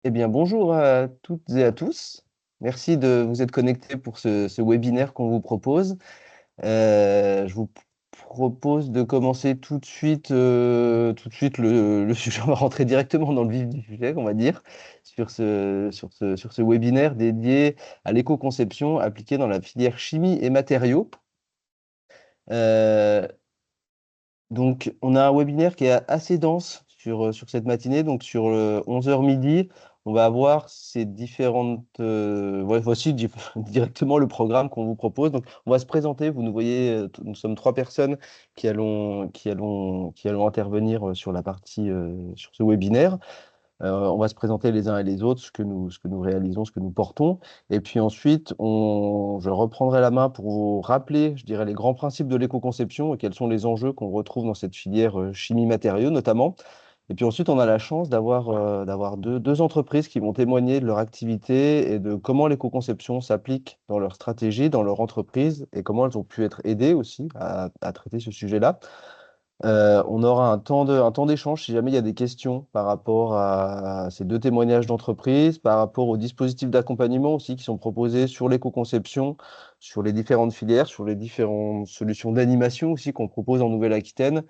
Eh bien, bonjour à toutes et à tous. Merci de vous être connectés pour ce webinaire qu'on vous propose. Je vous propose de commencer tout de suite le sujet. On va rentrer directement dans le vif du sujet, on va dire, sur ce webinaire dédié à l'éco-conception appliquée dans la filière chimie et matériaux. Euh, Donc, on a un webinaire qui est assez dense sur cette matinée. Donc, sur le 11h midi, on va avoir ces différentes. Voici directement le programme qu'on vous propose. Donc, on va se présenter. Vous nous voyez, nous sommes trois personnes qui allons intervenir sur la partie, sur ce webinaire. On va se présenter les uns et les autres, ce que nous réalisons, ce que nous portons. Et puis ensuite, je reprendrai la main pour vous rappeler, je dirais, les grands principes de l'éco-conception et quels sont les enjeux qu'on retrouve dans cette filière chimie-matériaux notamment. Et puis ensuite, on a la chance d'avoir deux entreprises qui vont témoigner de leur activité et de comment l'éco-conception s'applique dans leur stratégie, dans leur entreprise et comment elles ont pu être aidées aussi à traiter ce sujet-là. On aura un temps d'échange si jamais il y a des questions par rapport à ces deux témoignages d'entreprise, par rapport aux dispositifs d'accompagnement aussi qui sont proposés sur l'éco-conception, sur les différentes filières, sur les différentes solutions d'animation aussi qu'on propose en Nouvelle-Aquitaine.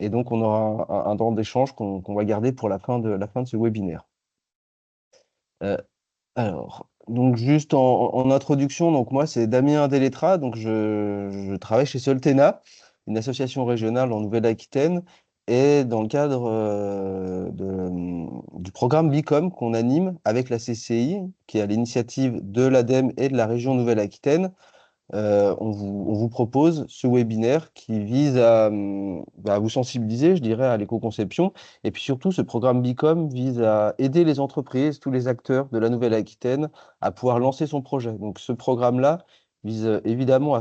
Et donc, on aura un temps d'échange qu'on va garder pour la fin de ce webinaire. Euh, donc juste en introduction, donc moi c'est Damien Delettra, donc je travaille chez Soltena, une association régionale en Nouvelle-Aquitaine, et dans le cadre du programme BICOM qu'on anime avec la CCI, qui est à l'initiative de l'ADEME et de la région Nouvelle-Aquitaine. On vous propose ce webinaire qui vise à vous sensibiliser, je dirais, à l'éco-conception. Et puis surtout, ce programme BICOM vise à aider les entreprises, tous les acteurs de la Nouvelle-Aquitaine à pouvoir lancer son projet. Donc ce programme-là vise évidemment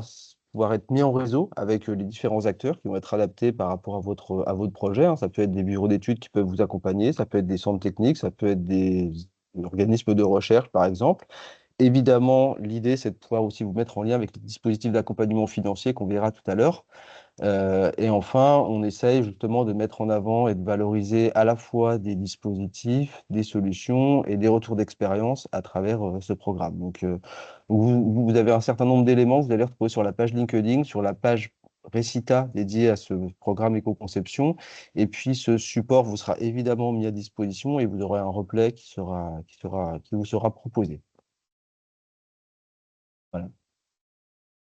pouvoir être mis en réseau avec les différents acteurs qui vont être adaptés par rapport à votre projet, hein. Ça peut être des bureaux d'études qui peuvent vous accompagner, ça peut être des centres techniques, ça peut être des organismes de recherche, par exemple. Évidemment, l'idée, c'est de pouvoir aussi vous mettre en lien avec les dispositifs d'accompagnement financier qu'on verra tout à l'heure. Et enfin, on essaye justement de mettre en avant et de valoriser à la fois des dispositifs, des solutions et des retours d'expérience à travers ce programme. Donc, vous avez un certain nombre d'éléments que vous allez retrouver sur la page LinkedIn, sur la page Recita dédiée à ce programme éco-conception. Et puis, ce support vous sera évidemment mis à disposition et vous aurez un replay qui vous sera proposé. Voilà.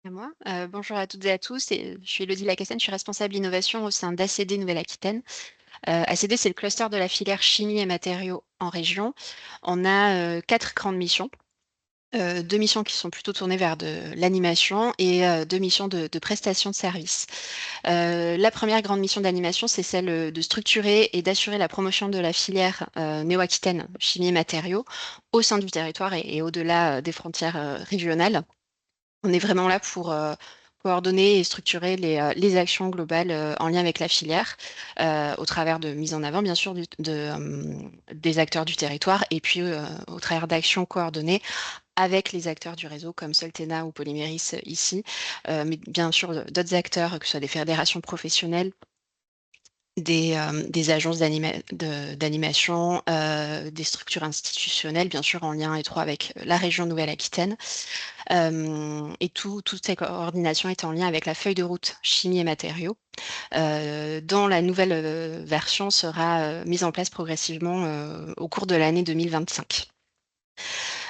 À moi. Bonjour à toutes et à tous. Je suis Élodie Lacassène, je suis responsable innovation au sein d'ACD Nouvelle-Aquitaine. ACD, c'est le cluster de la filière chimie et matériaux en région. On a 4 grandes missions. 2 missions qui sont plutôt tournées vers de l'animation et 2 missions de prestation de services. La première grande mission d'animation, c'est celle de structurer et d'assurer la promotion de la filière néo-aquitaine chimie et matériaux au sein du territoire et au-delà des frontières régionales. On est vraiment là pour coordonner et structurer les actions globales en lien avec la filière, au travers de mise en avant, bien sûr, des acteurs du territoire, et puis au travers d'actions coordonnées avec les acteurs du réseau comme Soltena ou Polyméris ici, mais bien sûr d'autres acteurs, que ce soit des fédérations professionnelles, des agences d'animation, des structures institutionnelles, bien sûr en lien étroit avec la région Nouvelle-Aquitaine. Et toute cette coordination est en lien avec la feuille de route chimie et matériaux, dont la nouvelle version sera mise en place progressivement au cours de l'année 2025.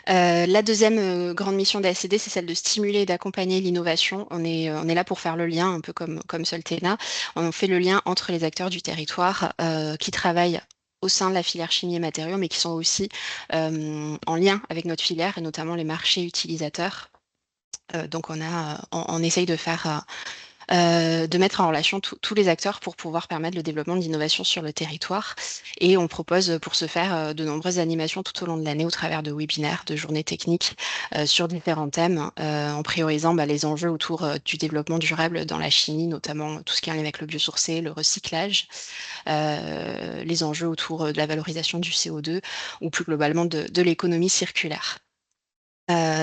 La deuxième grande mission d'ACD, c'est celle de stimuler et d'accompagner l'innovation. On est là pour faire le lien, un peu comme Soltena. On fait le lien entre les acteurs du territoire qui travaillent au sein de la filière chimie et matériaux, mais qui sont aussi en lien avec notre filière et notamment les marchés utilisateurs. Donc on essaye de mettre en relation tous les acteurs pour pouvoir permettre le développement de l'innovation sur le territoire. Et on propose pour ce faire de nombreuses animations tout au long de l'année au travers de webinaires, de journées techniques sur différents thèmes, en priorisant les enjeux autour du développement durable dans la chimie, notamment tout ce qui est en lien avec le biosourcé, le recyclage, les enjeux autour de la valorisation du CO2 ou plus globalement de l'économie circulaire.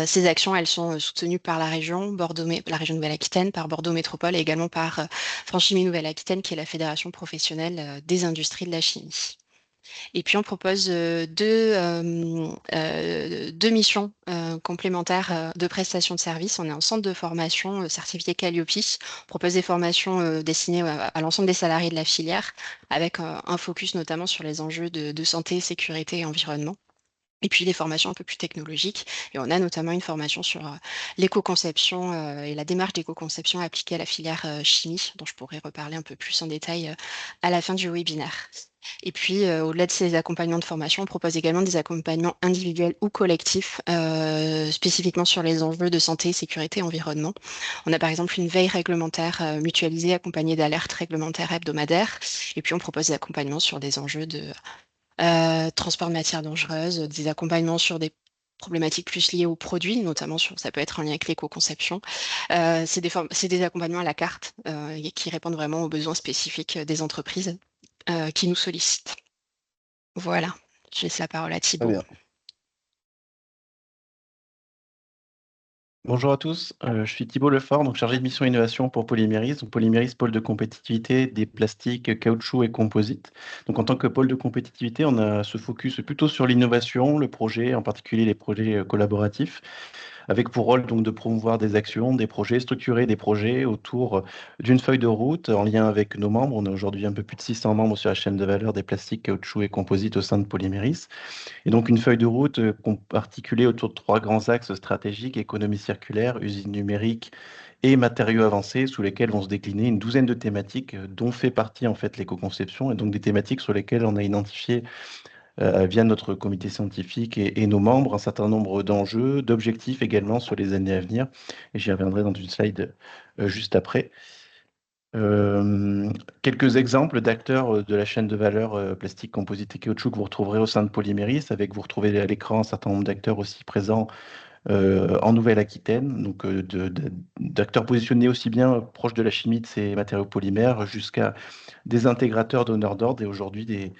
Ces actions, elles sont soutenues par la région la région Nouvelle-Aquitaine, par Bordeaux Métropole et également par Franchimie Nouvelle-Aquitaine, qui est la fédération professionnelle des industries de la chimie. Et puis, on propose deux missions complémentaires de prestation de services. On est un centre de formation certifié Calliope. On propose des formations destinées à l'ensemble des salariés de la filière, avec un focus notamment sur les enjeux de santé, sécurité et environnement. Et puis des formations un peu plus technologiques. Et on a notamment une formation sur l'éco-conception et la démarche d'éco-conception appliquée à la filière chimie, dont je pourrais reparler un peu plus en détail à la fin du webinaire. Et puis, au-delà de ces accompagnements de formation, on propose également des accompagnements individuels ou collectifs, spécifiquement sur les enjeux de santé, sécurité et environnement. On a par exemple une veille réglementaire mutualisée accompagnée d'alertes réglementaires hebdomadaires. Et puis, on propose des accompagnements sur des enjeux de transport de matières dangereuses, des accompagnements sur des problématiques plus liées aux produits, notamment ça peut être en lien avec l'éco-conception. C'est des accompagnements à la carte et qui répondent vraiment aux besoins spécifiques des entreprises qui nous sollicitent. Voilà, je laisse la parole à Très Thibaut. bien. Bonjour à tous, je suis Thibaut Lefort, donc chargé de mission innovation pour Polyméris. Donc Polyméris, pôle de compétitivité des plastiques, caoutchouc et composites. Donc en tant que pôle de compétitivité, on a ce focus plutôt sur l'innovation, le projet, en particulier les projets collaboratifs, avec pour rôle donc de promouvoir des actions, des projets, structurer des projets autour d'une feuille de route en lien avec nos membres. On a aujourd'hui un peu plus de 600 membres sur la chaîne de valeur des plastiques, caoutchouc et composites au sein de Polyméris. Et donc une feuille de route articulée autour de trois grands axes stratégiques: économie circulaire, usine numérique et matériaux avancés, sous lesquels vont se décliner une douzaine de thématiques, dont fait partie en fait l'éco-conception, et donc des thématiques sur lesquelles on a identifié via notre comité scientifique et nos membres un certain nombre d'enjeux, d'objectifs également sur les années à venir. Et j'y reviendrai dans une slide juste après. Quelques exemples d'acteurs de la chaîne de valeur plastique, composite et caoutchouc que vous retrouverez au sein de Polyméris. Vous retrouvez à l'écran un certain nombre d'acteurs aussi présents en Nouvelle-Aquitaine, donc d'acteurs positionnés aussi bien proches de la chimie de ces matériaux polymères jusqu'à des intégrateurs donneurs d'ordre, et aujourd'hui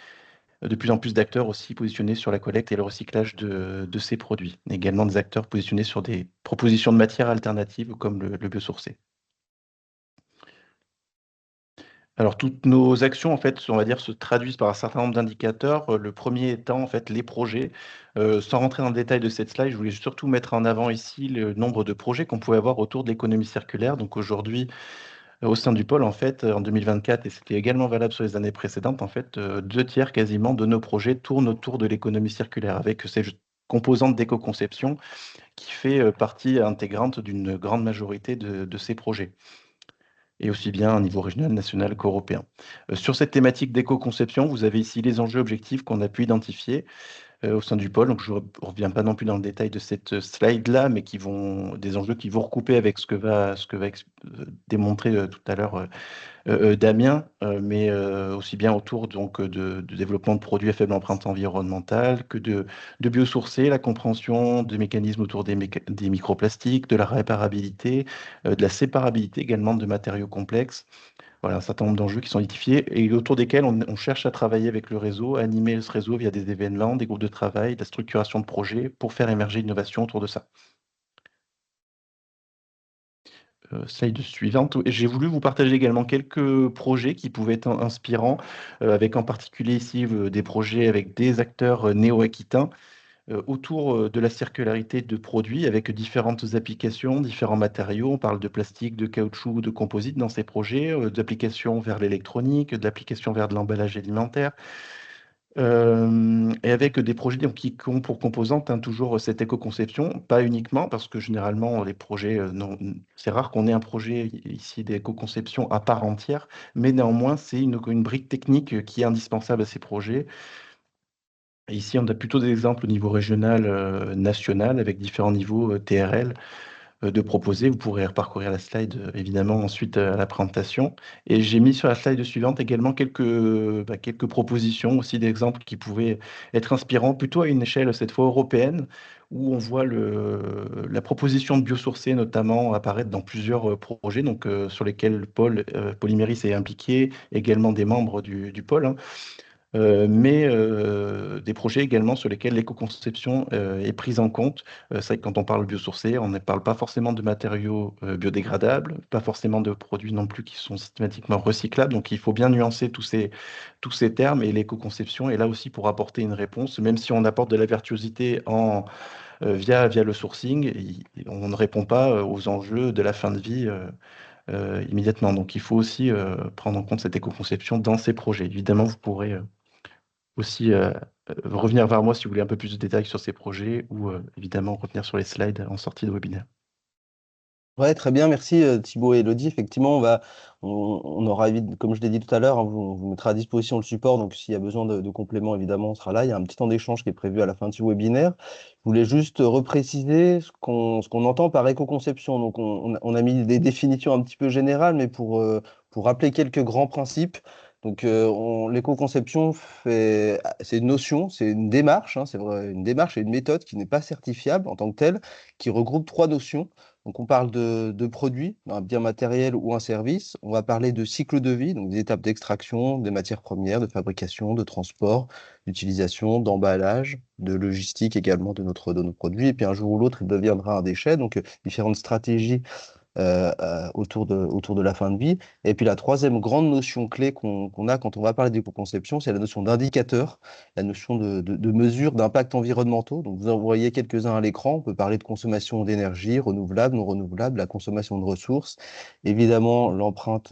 de plus en plus d'acteurs aussi positionnés sur la collecte et le recyclage de ces produits. Également des acteurs positionnés sur des propositions de matières alternatives comme le biosourcé. Alors, toutes nos actions, en fait, on va dire, se traduisent par un certain nombre d'indicateurs. Le premier étant, en fait, les projets. Sans rentrer dans le détail de cette slide, je voulais surtout mettre en avant ici le nombre de projets qu'on pouvait avoir autour de l'économie circulaire. Donc aujourd'hui, au sein du pôle, en fait, en 2024, et c'était également valable sur les années précédentes, en fait, 2 tiers quasiment de nos projets tournent autour de l'économie circulaire, avec ces composantes d'éco-conception qui fait partie intégrante d'une grande majorité de ces projets, et aussi bien au niveau régional, national qu'européen. Sur cette thématique d'éco-conception, vous avez ici les enjeux objectifs qu'on a pu identifier au sein du pôle. Donc, je ne reviens pas non plus dans le détail de cette slide-là, mais des enjeux qui vont recouper avec ce que va démontrer tout à l'heure Damien, mais aussi bien autour donc, de développement de produits à faible empreinte environnementale que de biosourcés, la compréhension de mécanismes autour des microplastiques, de la réparabilité, de la séparabilité également de matériaux complexes. Voilà, un certain nombre d'enjeux qui sont identifiés et autour desquels on cherche à travailler avec le réseau, à animer ce réseau via des événements, des groupes de travail, de la structuration de projets pour faire émerger l'innovation autour de ça. Slide suivante. J'ai voulu vous partager également quelques projets qui pouvaient être inspirants, avec en particulier ici des projets avec des acteurs néo-aquitains autour de la circularité de produits avec différentes applications, différents matériaux. On parle de plastique, de caoutchouc, de composite dans ces projets, d'applications vers l'électronique, d'applications vers de l'emballage alimentaire. Et avec des projets donc, qui ont pour composante toujours cette éco-conception, pas uniquement, parce que généralement, les projets, c'est rare qu'on ait un projet ici d'éco-conception à part entière, mais néanmoins, c'est une brique technique qui est indispensable à ces projets. Et ici, on a plutôt des exemples au niveau régional, national, avec différents niveaux TRL de proposer. Vous pourrez reparcourir la slide, évidemment, ensuite à la présentation. Et j'ai mis sur la slide suivante également quelques propositions aussi d'exemples qui pouvaient être inspirants, plutôt à une échelle cette fois européenne, où on voit la proposition de biosourcés notamment apparaître dans plusieurs projets, donc, sur lesquels Polyméris est impliqué, également des membres du pôle, hein. mais des projets également sur lesquels l'éco-conception est prise en compte. C'est vrai que quand on parle biosourcé, on ne parle pas forcément de matériaux biodégradables, pas forcément de produits non plus qui sont systématiquement recyclables. Donc il faut bien nuancer tous ces termes, et l'éco-conception est là aussi pour apporter une réponse, même si on apporte de la virtuosité via le sourcing, on ne répond pas aux enjeux de la fin de vie immédiatement. Donc il faut aussi prendre en compte cette éco-conception dans ces projets. Évidemment, vous pourrez aussi revenir vers moi si vous voulez un peu plus de détails sur ces projets, ou évidemment revenir sur les slides en sortie de webinaire. Ouais, très bien, merci Thibaut et Elodie. Effectivement, on aura, comme je l'ai dit tout à l'heure, hein, on vous mettra à disposition le support. Donc, s'il y a besoin de compléments, évidemment, on sera là. Il y a un petit temps d'échange qui est prévu à la fin du webinaire. Je voulais juste repréciser ce qu'on entend par éco-conception. Donc, on a mis des définitions un petit peu générales, mais pour rappeler quelques grands principes. Donc, l'éco-conception, c'est une notion, c'est une démarche, hein, c'est vrai, une démarche et une méthode qui n'est pas certifiable en tant que telle, qui regroupe trois notions. Donc, on parle de produits, un bien matériel ou un service. On va parler de cycle de vie, donc des étapes d'extraction, des matières premières, de fabrication, de transport, d'utilisation, d'emballage, de logistique également de nos produits. Et puis, un jour ou l'autre, il deviendra un déchet. Donc, différentes stratégies autour de la fin de vie. Et puis la troisième grande notion clé qu'on a quand on va parler d'éco-conception, c'est la notion d'indicateur, la notion de mesure d'impact environnementaux. Donc vous en voyez quelques-uns à l'écran. On peut parler de consommation d'énergie, renouvelable, non renouvelable, la consommation de ressources. Évidemment, l'empreinte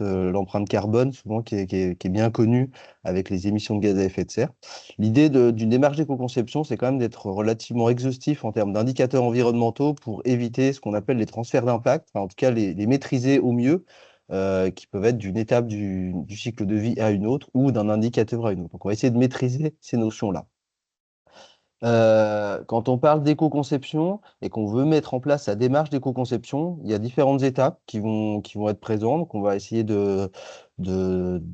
carbone, souvent qui est bien connue avec les émissions de gaz à effet de serre. L'idée d'une démarche d'éco-conception, c'est quand même d'être relativement exhaustif en termes d'indicateurs environnementaux pour éviter ce qu'on appelle les transferts d'impact, enfin, en tout cas les maîtriser au mieux, qui peuvent être d'une étape du cycle de vie à une autre ou d'un indicateur à une autre. Donc on va essayer de maîtriser ces notions-là. Quand on parle d'éco-conception et qu'on veut mettre en place la démarche d'éco-conception, il y a différentes étapes qui vont être présentes, qu'on va essayer de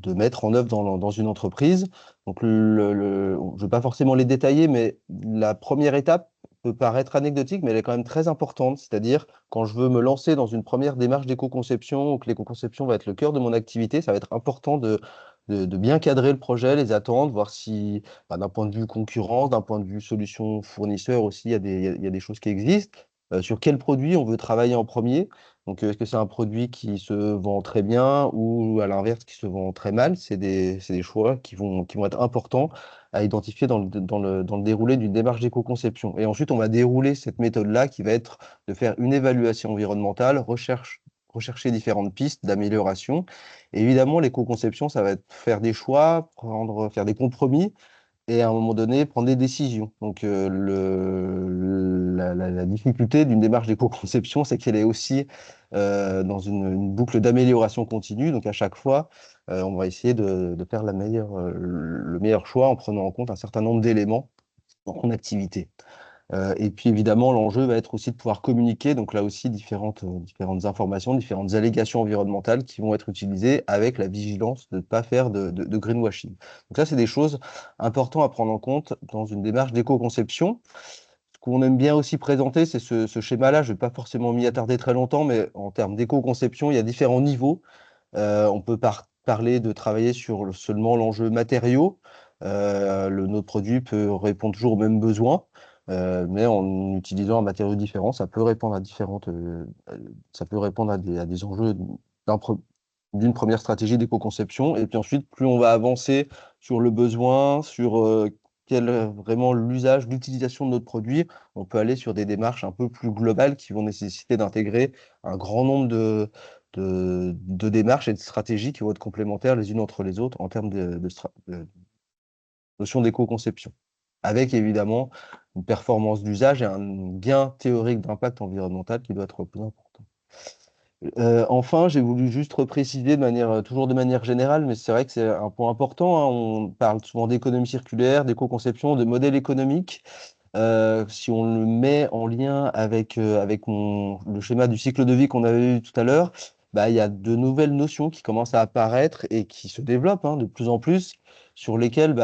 mettre en œuvre dans une entreprise. Donc, je ne vais pas forcément les détailler, mais la première étape peut paraître anecdotique, mais elle est quand même très importante. C'est-à-dire, quand je veux me lancer dans une première démarche d'éco-conception, ou que l'éco-conception va être le cœur de mon activité, ça va être important de bien cadrer le projet, les attentes, voir si d'un point de vue concurrence, d'un point de vue solution fournisseur aussi, il y a des choses qui existent. Sur quel produit on veut travailler en premier? Donc, est-ce que c'est un produit qui se vend très bien ou à l'inverse qui se vend très mal? C'est des choix qui vont être importants à identifier dans le déroulé d'une démarche d'éco-conception. Et ensuite, on va dérouler cette méthode-là qui va être de faire une évaluation environnementale, rechercher différentes pistes d'amélioration. Et évidemment, l'éco-conception, ça va être faire des choix, faire des compromis et à un moment donné, prendre des décisions. Donc, la difficulté d'une démarche d'éco-conception, c'est qu'elle est aussi dans une boucle d'amélioration continue. Donc, à chaque fois, on va essayer de faire le meilleur choix en prenant en compte un certain nombre d'éléments en activité. Et puis évidemment, l'enjeu va être aussi de pouvoir communiquer, donc là aussi différentes informations, différentes allégations environnementales qui vont être utilisées avec la vigilance de ne pas faire de greenwashing. Donc ça, c'est des choses importantes à prendre en compte dans une démarche d'éco-conception. Ce qu'on aime bien aussi présenter, c'est ce schéma-là. Je ne vais pas forcément m'y attarder très longtemps, mais en termes d'éco-conception, il y a différents niveaux. On peut parler de travailler sur seulement l'enjeu matériaux. Notre produit peut répondre toujours aux mêmes besoins, mais en utilisant un matériau différent, ça peut répondre à des enjeux d'un pre- d'une première stratégie d'éco-conception. Et puis ensuite, plus on va avancer sur le besoin, sur quel est vraiment l'usage, l'utilisation de notre produit, on peut aller sur des démarches un peu plus globales qui vont nécessiter d'intégrer un grand nombre de démarches et de stratégies qui vont être complémentaires les unes entre les autres en termes de notion d'éco-conception, avec évidemment une performance d'usage et un gain théorique d'impact environnemental qui doit être plus important. Enfin, j'ai voulu juste repréciser toujours de manière générale, mais c'est vrai que c'est un point important, hein. On parle souvent d'économie circulaire, d'éco-conception, de modèle économique. Si on le met en lien avec le schéma du cycle de vie qu'on avait vu tout à l'heure, il y a de nouvelles notions qui commencent à apparaître et qui se développent, hein, de plus en plus, sur lesquelles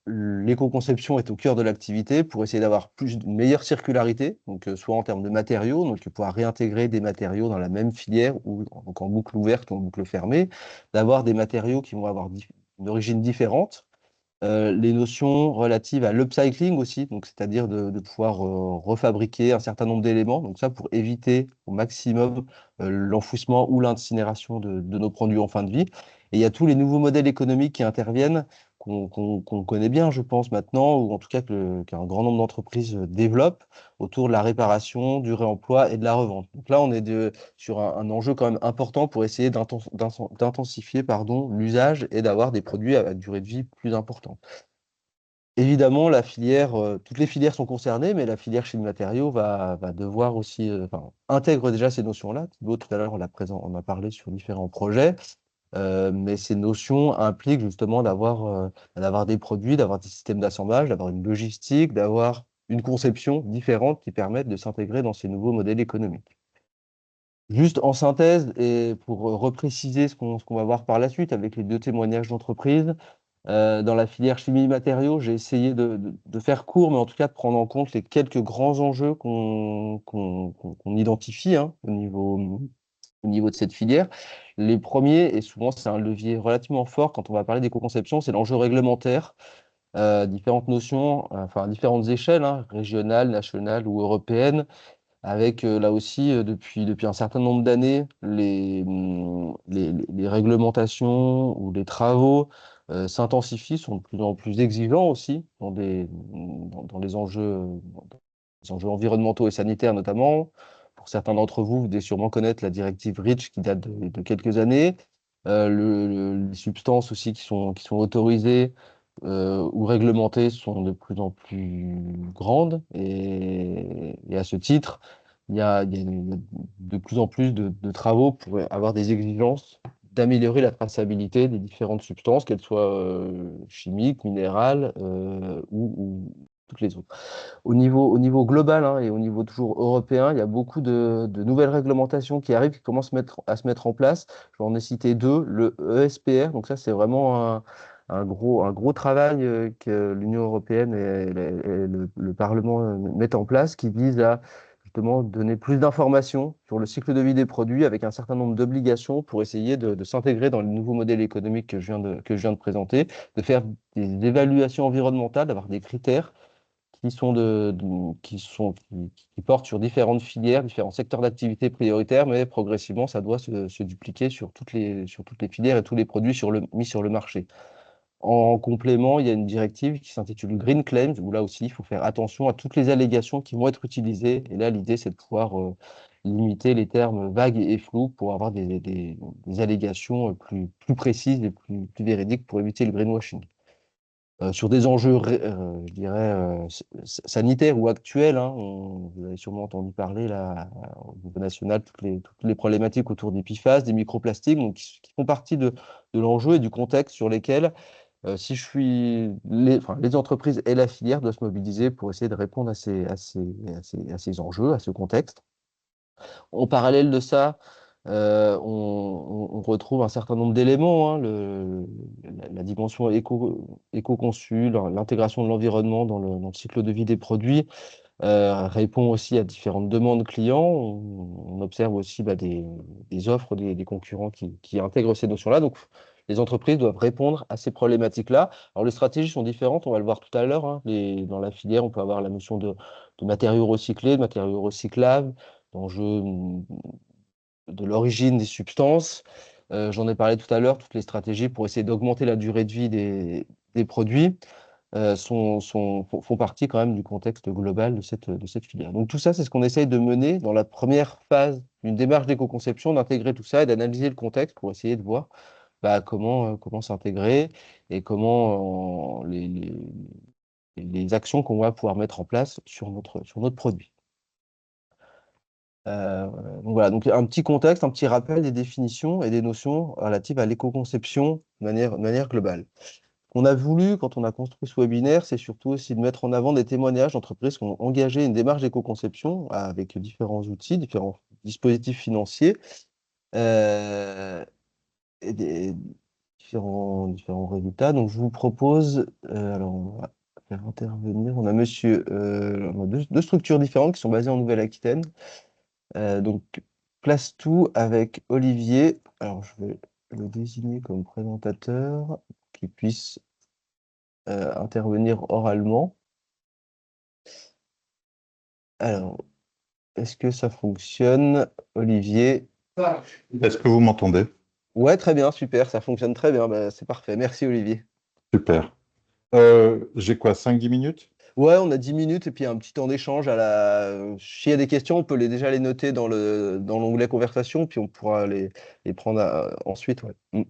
l'éco-conception est au cœur de l'activité pour essayer d'avoir une meilleure circularité, donc soit en termes de matériaux, donc pouvoir réintégrer des matériaux dans la même filière ou donc en boucle ouverte ou en boucle fermée, d'avoir des matériaux qui vont avoir une origine différente les notions relatives à l'upcycling aussi, donc c'est-à-dire de pouvoir refabriquer un certain nombre d'éléments. Donc ça, pour éviter au maximum l'enfouissement ou l'incinération de nos produits en fin de vie. Et il y a tous les nouveaux modèles économiques qui interviennent, qu'on connaît bien, je pense, maintenant, ou en tout cas qu'un grand nombre d'entreprises développent autour de la réparation, du réemploi et de la revente. Donc là, on est sur un enjeu quand même important pour essayer d'intensifier l'usage et d'avoir des produits à durée de vie plus importante. Évidemment, toutes les filières sont concernées, mais la filière chimie matériaux va devoir aussi, intègre déjà ces notions-là. Thibaut, tout à l'heure, on a parlé sur différents projets, mais ces notions impliquent justement d'avoir des produits, d'avoir des systèmes d'assemblage, d'avoir une logistique, d'avoir une conception différente qui permettent de s'intégrer dans ces nouveaux modèles économiques. Juste en synthèse, et pour repréciser ce qu'on va voir par la suite avec les 2 témoignages d'entreprise, dans la filière chimie matériaux, j'ai essayé de faire court, mais en tout cas de prendre en compte les quelques grands enjeux qu'on identifie hein, au niveau de cette filière. Les premiers, et souvent c'est un levier relativement fort quand on va parler d'éco-conception, c'est l'enjeu réglementaire. Différentes notions, enfin à différentes échelles, hein, régionales, nationales ou européennes, avec là aussi, depuis un certain nombre d'années, les réglementations ou les travaux s'intensifient, sont de plus en plus exigeants aussi dans les enjeux environnementaux et sanitaires notamment. Pour certains d'entre vous, vous devez sûrement connaître la directive REACH qui date de quelques années. Les substances aussi qui sont autorisées ou réglementées sont de plus en plus grandes et à ce titre, il y a de plus en plus de travaux pour avoir des exigences d'améliorer la traçabilité des différentes substances, qu'elles soient chimiques, minérales ou toutes les autres. Au niveau global hein, et au niveau toujours européen, il y a beaucoup de nouvelles réglementations qui arrivent, qui commencent à se mettre en place. Je vais en citer 2. Le ESPR, donc ça c'est vraiment un gros travail que l'Union européenne et le Parlement mettent en place, qui vise à justement donner plus d'informations sur le cycle de vie des produits avec un certain nombre d'obligations pour essayer de s'intégrer dans les nouveaux modèles économiques que je viens de présenter, de faire des évaluations environnementales, d'avoir des critères qui portent sur différentes filières, différents secteurs d'activité prioritaires, mais progressivement, ça doit se dupliquer sur toutes les filières et tous les produits mis sur le marché. En complément, il y a une directive qui s'intitule Green Claims, où là aussi, il faut faire attention à toutes les allégations qui vont être utilisées. Et là, l'idée, c'est de pouvoir limiter les termes vagues et flous pour avoir des allégations plus précises et plus véridiques pour éviter le greenwashing. Sur des enjeux, je dirais, sanitaires ou actuels, hein, vous avez sûrement entendu parler là, au niveau national, toutes les problématiques autour des PFAS, des microplastiques, donc, qui font partie de l'enjeu et du contexte sur lesquels, si je suis enfin, les entreprises et la filière doivent se mobiliser pour essayer de répondre à ces enjeux, à ce contexte. En parallèle de ça, on retrouve un certain nombre d'éléments, hein, la dimension éco-conçue, l'intégration de l'environnement dans le cycle de vie des produits, répond aussi à différentes demandes clients. On observe aussi des offres des concurrents qui intègrent ces notions-là. Donc, les entreprises doivent répondre à ces problématiques-là. Alors, les stratégies sont différentes, on va le voir tout à l'heure, hein. Dans la filière, on peut avoir la notion de matériaux recyclés, de matériaux recyclables, d'enjeux de l'origine des substances. J'en ai parlé tout à l'heure, toutes les stratégies pour essayer d'augmenter la durée de vie des produits font partie quand même du contexte global de cette filière. Donc tout ça, c'est ce qu'on essaye de mener dans la première phase d'une démarche d'éco-conception, d'intégrer tout ça et d'analyser le contexte pour essayer de voir comment s'intégrer et comment les actions qu'on va pouvoir mettre en place sur notre produit. Donc voilà, donc un petit contexte, un petit rappel des définitions et des notions relatives à l'éco-conception de manière globale. On a voulu, quand on a construit ce webinaire, c'est surtout aussi de mettre en avant des témoignages d'entreprises qui ont engagé une démarche d'éco-conception avec différents outils, différents dispositifs financiers et des différents résultats. Donc, je vous propose, alors on va faire intervenir, on a on a deux structures différentes qui sont basées en Nouvelle-Aquitaine. Donc, Place Tout avec Olivier. Alors, je vais le désigner comme présentateur, qu'il puisse intervenir oralement. Alors, est-ce que ça fonctionne, Olivier? Est-ce que vous m'entendez? Ouais, très bien, super, ça fonctionne très bien. Bah, c'est parfait. Merci, Olivier. Super. J'ai quoi, 5-10 minutes? Ouais, on a 10 minutes et puis un petit temps d'échange s'il y a des questions, on peut déjà les noter dans l'onglet conversation, puis on pourra les prendre ensuite. Ouais.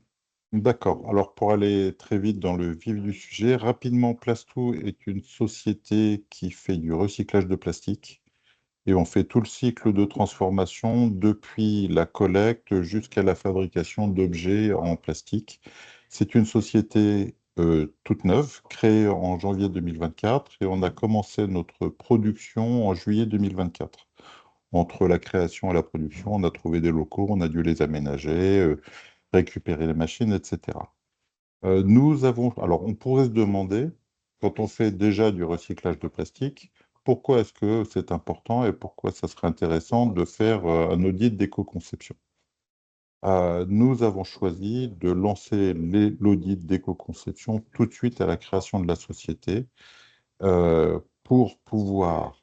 D'accord. Alors, pour aller très vite dans le vif du sujet, rapidement, Plastou est une société qui fait du recyclage de plastique et on fait tout le cycle de transformation depuis la collecte jusqu'à la fabrication d'objets en plastique. C'est une société toute neuve, créée en janvier 2024 et on a commencé notre production en juillet 2024. Entre la création et la production, on a trouvé des locaux, on a dû les aménager, récupérer les machines, etc. Alors on pourrait se demander, quand on fait déjà du recyclage de plastique, pourquoi est-ce que c'est important et pourquoi ça serait intéressant de faire un audit d'éco-conception? Nous avons choisi de lancer l'audit d'éco-conception tout de suite à la création de la société pour pouvoir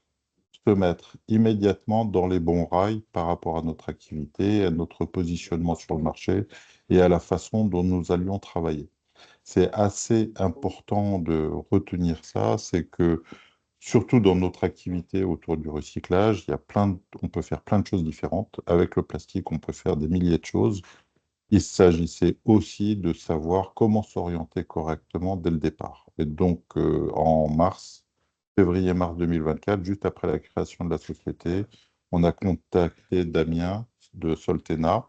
se mettre immédiatement dans les bons rails par rapport à notre activité, à notre positionnement sur le marché et à la façon dont nous allions travailler. C'est assez important de retenir ça, c'est que surtout dans notre activité autour du recyclage, on peut faire plein de choses différentes. Avec le plastique, on peut faire des milliers de choses. Il s'agissait aussi de savoir comment s'orienter correctement dès le départ. Et donc, en février-mars 2024, juste après la création de la société, on a contacté Damien de Soltena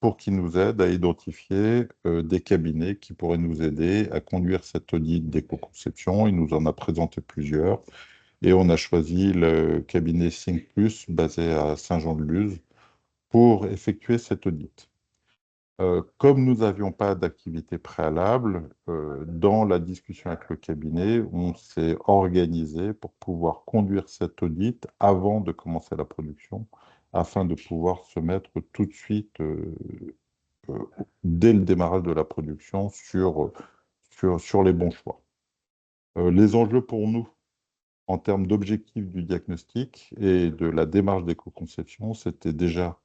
pour qu'il nous aide à identifier des cabinets qui pourraient nous aider à conduire cet audit d'éco-conception. Il nous en a présenté plusieurs et on a choisi le cabinet Think Plus basé à Saint-Jean-de-Luz pour effectuer cet audit. Comme nous n'avions pas d'activité préalable, dans la discussion avec le cabinet, on s'est organisé pour pouvoir conduire cet audit avant de commencer la production, afin de pouvoir se mettre tout de suite, euh, dès le démarrage de la production, sur les bons choix. Les enjeux pour nous, en termes d'objectifs du diagnostic et de la démarche d'éco-conception, c'était déjà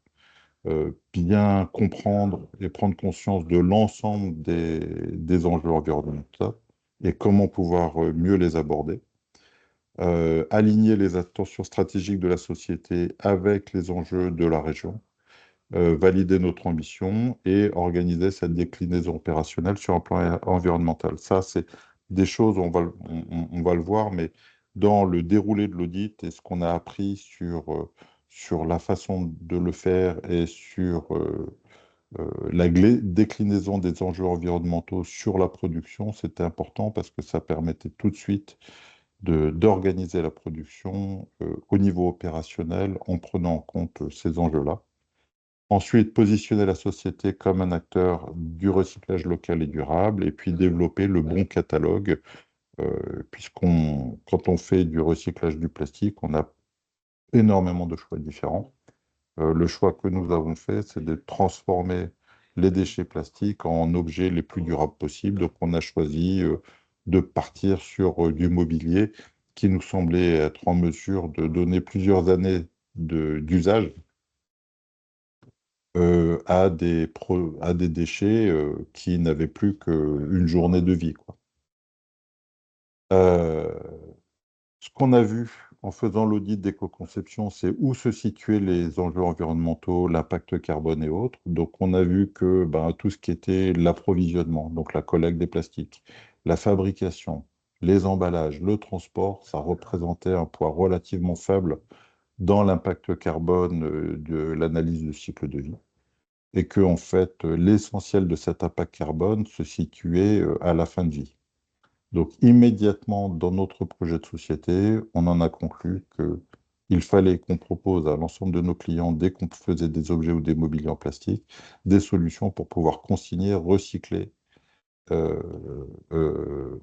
bien comprendre et prendre conscience de l'ensemble des enjeux environnementaux et comment pouvoir mieux les aborder. Aligner les attentions stratégiques de la société avec les enjeux de la région, valider notre ambition et organiser cette déclinaison opérationnelle sur un plan environnemental. Ça, c'est des choses, on va le voir, mais dans le déroulé de l'audit et ce qu'on a appris sur la façon de le faire et sur la déclinaison des enjeux environnementaux sur la production, c'était important parce que ça permettait tout de suite d'organiser la production au niveau opérationnel en prenant en compte ces enjeux-là. Ensuite, positionner la société comme un acteur du recyclage local et durable, et puis développer le bon catalogue, quand on fait du recyclage du plastique, on a énormément de choix différents. Le choix que nous avons fait, c'est de transformer les déchets plastiques en objets les plus durables possibles. Donc, on a choisi de partir sur du mobilier qui nous semblait être en mesure de donner plusieurs années d'usage à des déchets qui n'avaient plus qu'une journée de vie, quoi. Euh, Ce qu'on a vu en faisant l'audit d'éco-conception, c'est où se situaient les enjeux environnementaux, l'impact carbone et autres. Donc, on a vu que tout ce qui était l'approvisionnement, donc la collecte des plastiques, la fabrication, les emballages, le transport, ça représentait un poids relativement faible dans l'impact carbone de l'analyse de cycle de vie. Et que, en fait, l'essentiel de cet impact carbone se situait à la fin de vie. Donc, immédiatement, dans notre projet de société, on en a conclu qu'il fallait qu'on propose à l'ensemble de nos clients, dès qu'on faisait des objets ou des mobiliers en plastique, des solutions pour pouvoir consigner, recycler euh, euh,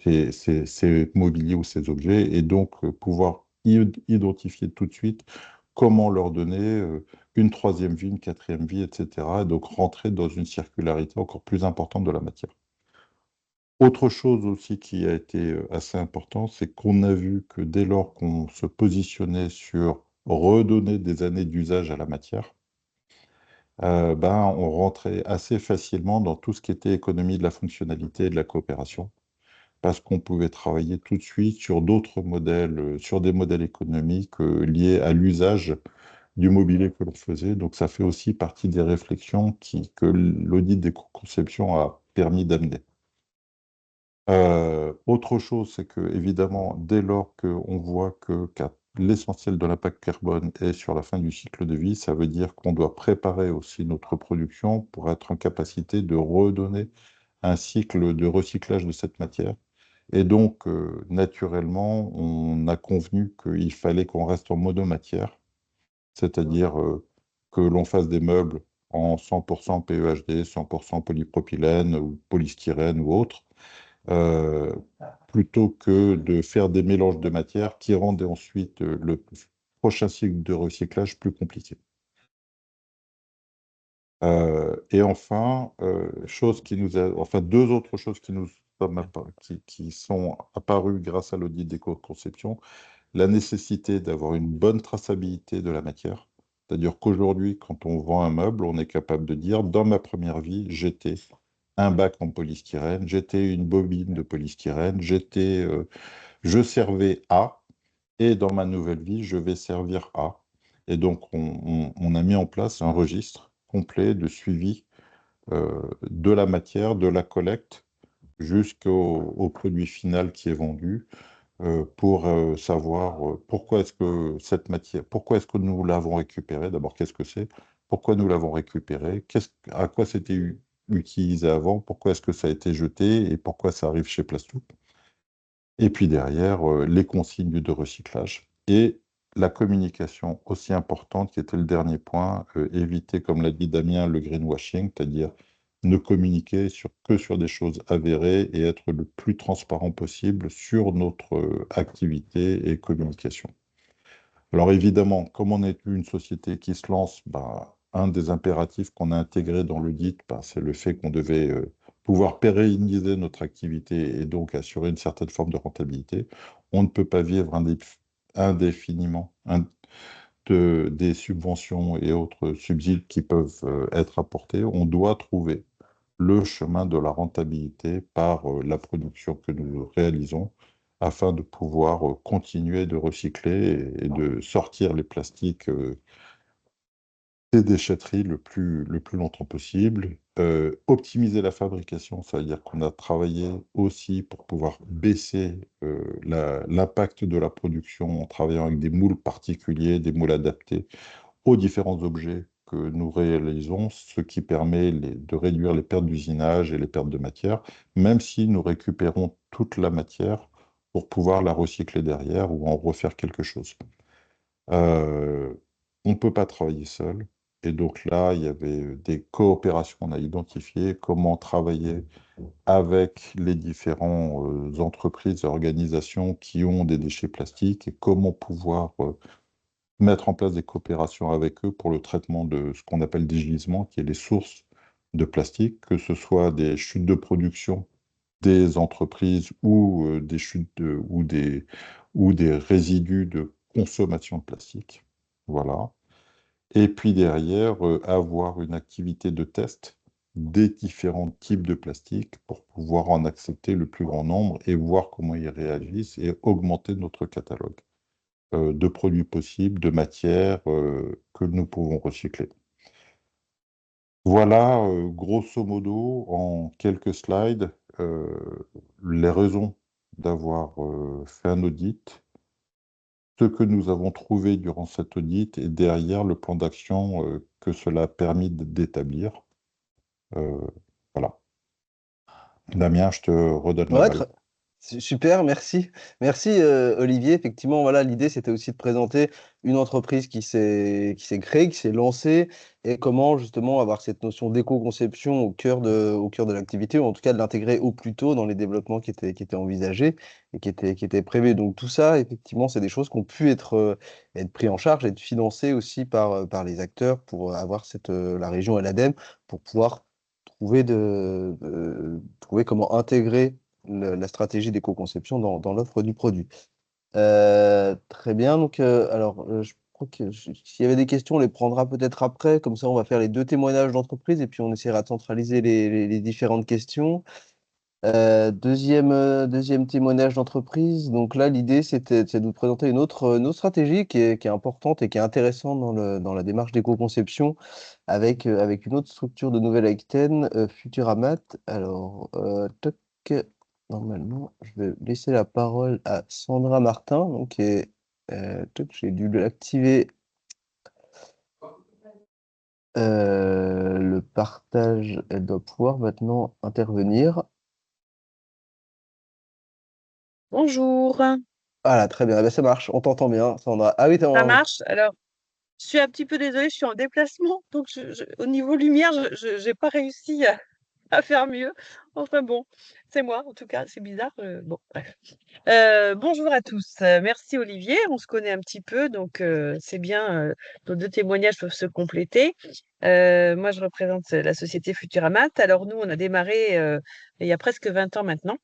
ces mobiliers ou ces objets, et donc pouvoir identifier tout de suite comment leur donner une troisième vie, une quatrième vie, etc. Et donc rentrer dans une circularité encore plus importante de la matière. Autre chose aussi qui a été assez important, c'est qu'on a vu que dès lors qu'on se positionnait sur redonner des années d'usage à la matière, on rentrait assez facilement dans tout ce qui était économie de la fonctionnalité et de la coopération, parce qu'on pouvait travailler tout de suite sur d'autres modèles, sur des modèles économiques liés à l'usage du mobilier que l'on faisait. Donc ça fait aussi partie des réflexions que l'audit d'éco-conception a permis d'amener. Autre chose, c'est que évidemment, dès lors qu'on voit que l'essentiel de l'impact carbone est sur la fin du cycle de vie, ça veut dire qu'on doit préparer aussi notre production pour être en capacité de redonner un cycle de recyclage de cette matière. Et donc, naturellement, on a convenu qu'il fallait qu'on reste en monomatière, c'est-à-dire que l'on fasse des meubles en 100% PEHD, 100% polypropylène ou polystyrène ou autre, euh, plutôt que de faire des mélanges de matières qui rendent ensuite le prochain cycle de recyclage plus compliqué. Et enfin, deux autres choses qui sont apparues grâce à l'audit d'éco-conception, la nécessité d'avoir une bonne traçabilité de la matière. C'est-à-dire qu'aujourd'hui, quand on vend un meuble, on est capable de dire, dans ma première vie, j'étais un bac en polystyrène, j'étais une bobine de polystyrène, je servais A, et dans ma nouvelle vie, je vais servir A. Et donc, on a mis en place un registre complet de suivi de la matière, de la collecte, jusqu'au produit final qui est vendu, pour savoir pourquoi est-ce que cette matière, pourquoi est-ce que nous l'avons récupérée, d'abord, qu'est-ce que c'est, pourquoi nous l'avons récupérée, à quoi c'était utilisé avant, pourquoi est-ce que ça a été jeté et pourquoi ça arrive chez Plastou. Et puis derrière, les consignes de recyclage et la communication aussi importante qui était le dernier point, éviter, comme l'a dit Damien, le greenwashing, c'est-à-dire ne communiquer que sur des choses avérées et être le plus transparent possible sur notre activité et communication. Alors évidemment, comme on est une société qui se lance, un des impératifs qu'on a intégré dans l'audit, c'est le fait qu'on devait pouvoir pérenniser notre activité et donc assurer une certaine forme de rentabilité. On ne peut pas vivre indéfiniment des subventions et autres subsides qui peuvent être apportés. On doit trouver le chemin de la rentabilité par la production que nous réalisons afin de pouvoir continuer de recycler et de sortir les plastiques des déchetteries le plus longtemps possible. Optimiser la fabrication, ça veut dire qu'on a travaillé aussi pour pouvoir baisser l'impact de la production en travaillant avec des moules particuliers, des moules adaptés aux différents objets que nous réalisons, ce qui permet de réduire les pertes d'usinage et les pertes de matière, même si nous récupérons toute la matière pour pouvoir la recycler derrière ou en refaire quelque chose. Euh, on ne peut pas travailler seul. Et donc là, il y avait des coopérations qu'on a identifiées, comment travailler avec les différentes entreprises et organisations qui ont des déchets plastiques et comment pouvoir mettre en place des coopérations avec eux pour le traitement de ce qu'on appelle des gisements, qui est les sources de plastique, que ce soit des chutes de production des entreprises ou des ou des résidus de consommation de plastique. Voilà. Et puis derrière, avoir une activité de test des différents types de plastique pour pouvoir en accepter le plus grand nombre et voir comment ils réagissent et augmenter notre catalogue de produits possibles, de matières que nous pouvons recycler. Voilà, grosso modo, en quelques slides, les raisons d'avoir fait un audit, ce que nous avons trouvé durant cet audit et derrière le plan d'action que cela a permis d'établir. Euh, voilà. Damien, je te redonne la Ouais, balle. super, merci. Merci Olivier. Effectivement, voilà, l'idée c'était aussi de présenter une entreprise qui s'est créée, qui s'est lancée et comment justement avoir cette notion d'éco-conception au cœur de l'activité ou en tout cas de l'intégrer au plus tôt dans les développements qui étaient envisagés et qui étaient prévus. Donc tout ça, effectivement, c'est des choses qui ont pu être pris en charge, être financées aussi par les acteurs pour avoir la région et l'ADEME pour pouvoir trouver comment intégrer la stratégie d'éco-conception dans l'offre du produit. Très bien. Donc, je crois que s'il y avait des questions, on les prendra peut-être après. Comme ça, on va faire les deux témoignages d'entreprise et puis on essaiera de centraliser les différentes questions. Deuxième témoignage d'entreprise. Donc là, l'idée, c'est de vous présenter une autre stratégie qui est importante et qui est intéressante dans la démarche d'éco-conception avec une autre structure de Nouvelle-Aquitaine, Futuramat. Alors, toc, normalement, je vais laisser la parole à Sandra Martin. Donc, toc, j'ai dû l'activer le partage. Elle doit pouvoir maintenant intervenir. Bonjour, Voilà, très bien. Eh ben, ça marche. On t'entend bien, Sandra. Ah oui, ça marche. Alors, je suis un petit peu désolée, je suis en déplacement, donc au niveau lumière, je n'ai pas réussi à faire mieux. Enfin bon, c'est moi, en tout cas, c'est bizarre. Bon, bref. Bonjour à tous. Merci Olivier, on se connaît un petit peu, donc c'est bien, nos deux témoignages peuvent se compléter. Moi, je représente la société Futuramat. Alors nous, on a démarré il y a presque 20 ans maintenant.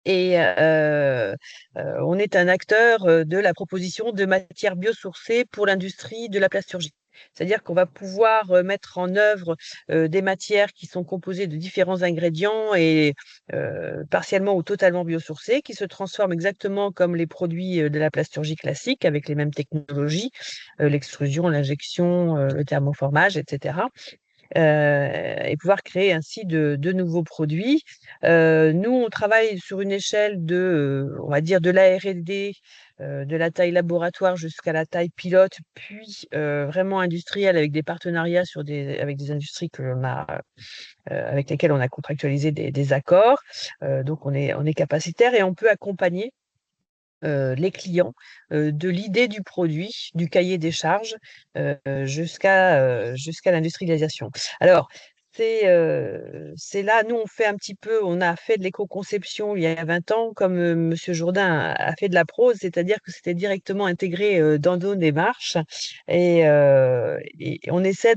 Et on est un acteur de la proposition de matières biosourcées pour l'industrie de la plasturgie. C'est-à-dire qu'on va pouvoir mettre en œuvre des matières qui sont composées de différents ingrédients et partiellement ou totalement biosourcés, qui se transforment exactement comme les produits de la plasturgie classique, avec les mêmes technologies, l'extrusion, l'injection, le thermoformage, etc. Et pouvoir créer ainsi de nouveaux produits. Nous, on travaille sur une échelle on va dire, de la R&D, de la taille laboratoire jusqu'à la taille pilote, puis vraiment industrielle avec des partenariats avec des industries avec lesquelles on a contractualisé des accords. Donc, on est capacitaire et on peut accompagner les clients de l'idée du produit, du cahier des charges, jusqu'à l'industrialisation. Alors, c'est là, nous, on a fait de l'éco-conception il y a 20 ans, comme Monsieur Jourdain a fait de la prose, c'est-à-dire que c'était directement intégré dans nos démarches. Et on essaie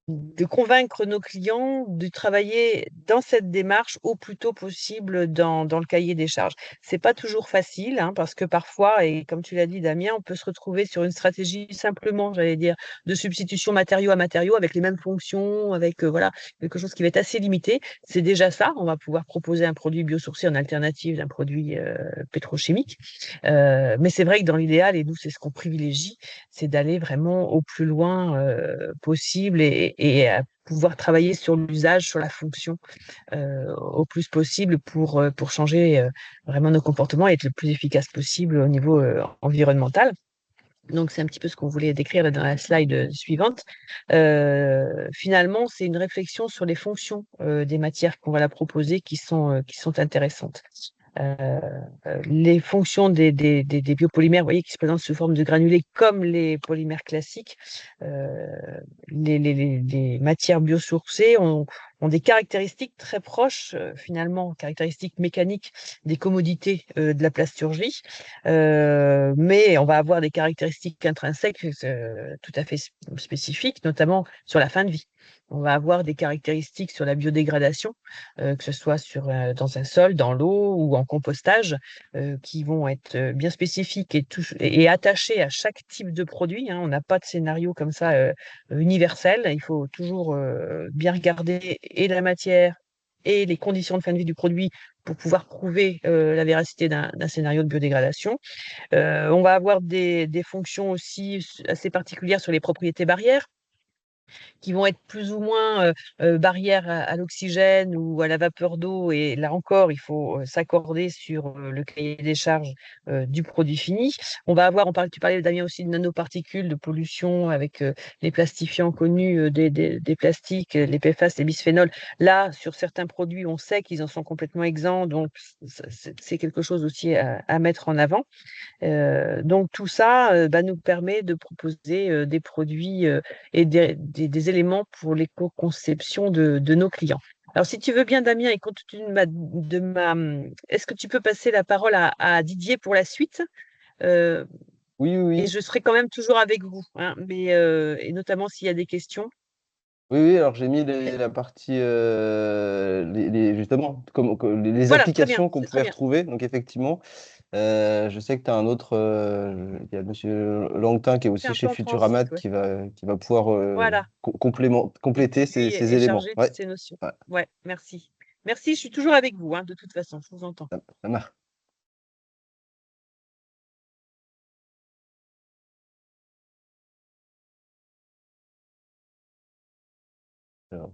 de convaincre nos clients de travailler dans cette démarche au plus tôt possible dans le cahier des charges. C'est pas toujours facile, hein, parce que parfois, et comme tu l'as dit, Damien, on peut se retrouver sur une stratégie simplement, j'allais dire, de substitution matériau à matériau avec les mêmes fonctions, avec voilà, quelque chose qui va être assez limité. C'est déjà ça. On va pouvoir proposer un produit biosourcé en alternative d'un produit pétrochimique. Mais c'est vrai que dans l'idéal, et nous, c'est ce qu'on privilégie, c'est d'aller vraiment au plus loin possible et à pouvoir travailler sur l'usage, sur la fonction au plus possible pour changer vraiment nos comportements et être le plus efficace possible au niveau environnemental. Donc, c'est un petit peu ce qu'on voulait décrire là, dans la slide suivante. Finalement, c'est une réflexion sur les fonctions des matières qu'on va la proposer qui sont intéressantes. Les fonctions des biopolymères, vous voyez, qui se présentent sous forme de granulés comme les polymères classiques, les matières biosourcées ont des caractéristiques très proches, finalement, caractéristiques mécaniques des commodités de la plasturgie, mais on va avoir des caractéristiques intrinsèques tout à fait spécifiques, notamment sur la fin de vie. On va avoir des caractéristiques sur la biodégradation, que ce soit dans un sol, dans l'eau ou en compostage, qui vont être bien spécifiques et attachées à chaque type de produit, hein. On n'a pas de scénario comme ça universel. Il faut toujours bien regarder et la matière et les conditions de fin de vie du produit pour pouvoir prouver la véracité d'un scénario de biodégradation. On va avoir des fonctions aussi assez particulières sur les propriétés barrières, qui vont être plus ou moins barrières à l'oxygène ou à la vapeur d'eau. Et là encore, il faut s'accorder sur le cahier des charges du produit fini. On va avoir, tu parlais Damien aussi de nanoparticules, de pollution avec les plastifiants connus des plastiques, les PFAS, les bisphénols. Là, sur certains produits, on sait qu'ils en sont complètement exempts, donc c'est quelque chose aussi à mettre en avant. Donc tout ça nous permet de proposer des produits et des éléments pour l'éco-conception de nos clients. Alors si tu veux bien, Damien, et compte tenu est-ce que tu peux passer la parole à Didier pour la suite? Oui, oui, Et oui. je serai quand même toujours avec vous, hein, mais, et notamment s'il y a des questions. Oui, oui, alors j'ai mis la partie, justement, les Voilà, très bien, applications qu'on c'est très pouvait bien. retrouver. Donc, effectivement, je sais que tu as un autre, il y a Monsieur Langtin qui est C'est aussi un chez peu en transit, Futuramat ouais. qui va pouvoir Voilà. Et compléter qui, lui, ces est éléments. chargé de Ouais, toutes ces notions. ouais, Ouais, merci. Merci, je suis toujours avec vous, hein, de toute façon, je vous entends. ça marche. Alors,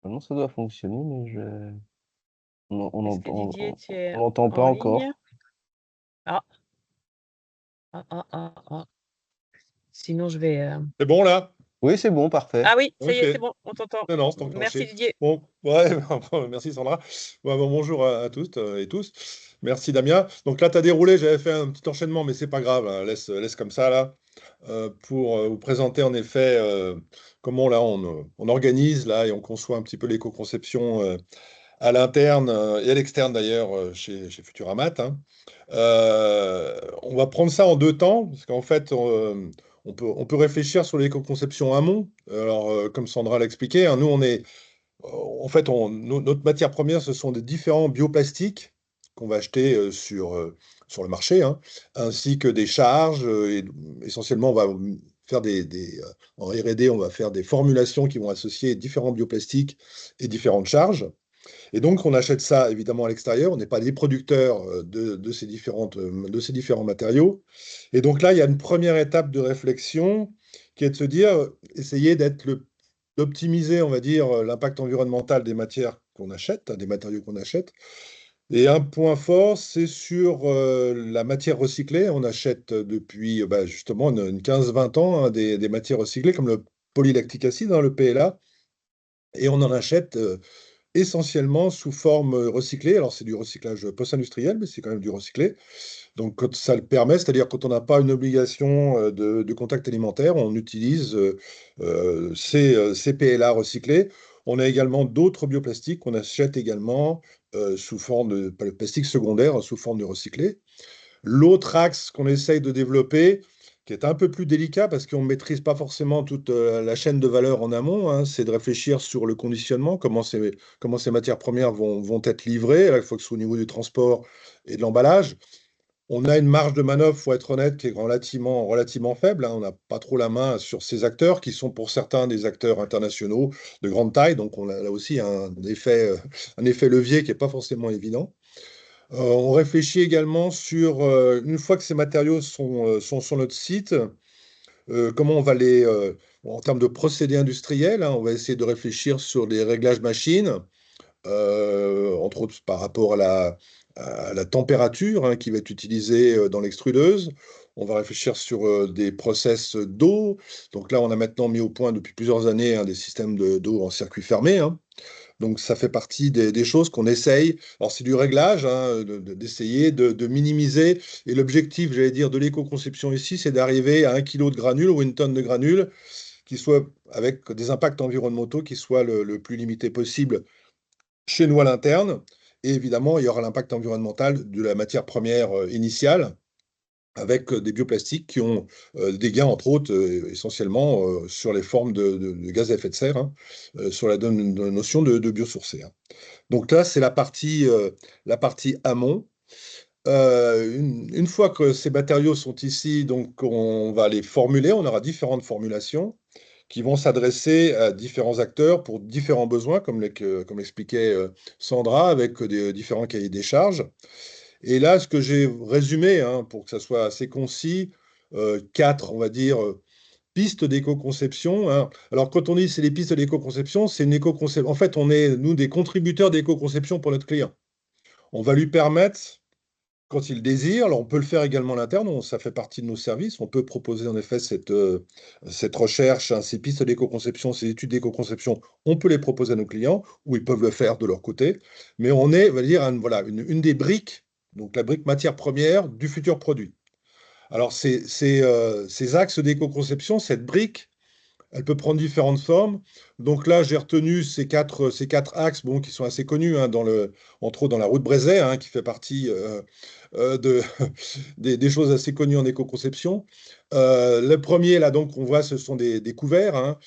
normalement, ça doit fonctionner, mais Est-ce que Didier, tu on es l'entend pas en ligne? encore. Ah, ah, ah, ah, ah. Sinon, je vais. C'est bon là? Oui, c'est bon, parfait. Ah oui, ça y Ok. est, c'est bon, on t'entend. Non, non, c'est Merci enclenché. Didier. Bon, ouais, merci Sandra. Ouais, bon, bonjour à tous et tous. Merci Damien. Donc là, tu as déroulé, j'avais fait un petit enchaînement, mais c'est pas grave, hein, laisse comme ça là, pour vous présenter en effet comment là on organise là et on conçoit un petit peu l'éco-conception à l'interne et à l'externe d'ailleurs chez Futuramat, hein. On va prendre ça en deux temps, parce qu'en fait, on peut réfléchir sur l'éco-conception amont. Alors, comme Sandra l'a expliqué, hein, nous, en fait, notre matière première, ce sont des différents bioplastiques qu'on va acheter sur le marché, hein, ainsi que des charges. Essentiellement, on va faire en R&D, on va faire des formulations qui vont associer différents bioplastiques et différentes charges. Et donc, on achète ça évidemment à l'extérieur. On n'est pas les producteurs de ces différents matériaux. Et donc là, il y a une première étape de réflexion qui est de se dire, essayer d'optimiser, on va dire, l'impact environnemental des matières qu'on achète, hein, des matériaux qu'on achète. Et un point fort, c'est sur la matière recyclée. On achète depuis justement une 15-20 ans, hein, des matières recyclées comme le polylactique acide, hein, le PLA, et on en achète essentiellement sous forme recyclée. Alors, c'est du recyclage post-industriel, mais c'est quand même du recyclé. Donc, quand ça le permet, c'est-à-dire quand on n'a pas une obligation de contact alimentaire, on utilise ces PLA recyclés. On a également d'autres bioplastiques qu'on achète également sous forme de plastique secondaire, sous forme de recyclé. L'autre axe qu'on essaye de développer, qui est un peu plus délicat parce qu'on ne maîtrise pas forcément toute la chaîne de valeur en amont, hein, c'est de réfléchir sur le conditionnement, comment ces matières premières vont être livrées, là, il faut que ce soit au niveau du transport et de l'emballage. On a une marge de manœuvre, il faut être honnête, qui est relativement faible, hein. On n'a pas trop la main sur ces acteurs, qui sont pour certains des acteurs internationaux de grande taille. Donc on a là aussi un effet levier qui n'est pas forcément évident. On réfléchit également sur, une fois que ces matériaux sont sur notre site, comment on va en termes de procédés industriels, hein, on va essayer de réfléchir sur des réglages machines, entre autres par rapport à la température, hein, qui va être utilisée dans l'extrudeuse. On va réfléchir sur des process d'eau. Donc là, on a maintenant mis au point depuis plusieurs années, hein, des systèmes d'eau en circuit fermé, hein. Donc, ça fait partie des choses qu'on essaye. Alors, c'est du réglage, hein, d'essayer de minimiser. Et l'objectif, j'allais dire, de l'éco-conception ici, c'est d'arriver à 1 kilo de granules ou 1 tonne de granules qui soit avec des impacts environnementaux qui soient le plus limités possible chez nous à l'interne. Et évidemment, il y aura l'impact environnemental de la matière première initiale avec des bioplastiques qui ont des gains, entre autres, essentiellement sur les formes de gaz à effet de serre, hein, sur la notion de biosourcé, hein. Donc là, c'est la partie amont. Une fois que ces matériaux sont ici, donc on va les formuler. On aura différentes formulations qui vont s'adresser à différents acteurs pour différents besoins, comme l'expliquait Sandra, avec des différents cahiers des charges. Et là, ce que j'ai résumé, hein, pour que ça soit assez concis, quatre, on va dire, pistes d'éco-conception, hein. Alors, quand on dit c'est les pistes d'éco-conception, c'est une éco-conception. En fait, on est, nous, des contributeurs d'éco-conception pour notre client. On va lui permettre, quand il désire, alors on peut le faire également à l'interne, ça fait partie de nos services, on peut proposer en effet cette recherche, hein, ces pistes d'éco-conception, ces études d'éco-conception, on peut les proposer à nos clients, ou ils peuvent le faire de leur côté, mais on est, on va dire, voilà, une des briques, donc la brique matière première du futur produit. Alors ces axes d'éco-conception, cette brique, Elle peut prendre différentes formes. Donc là, j'ai retenu ces quatre axes qui sont assez connus, hein, entre autres dans la route Brézet, hein, qui fait partie de, des choses assez connues en éco-conception. Le premier, là, donc, on voit, ce sont des couverts, hein.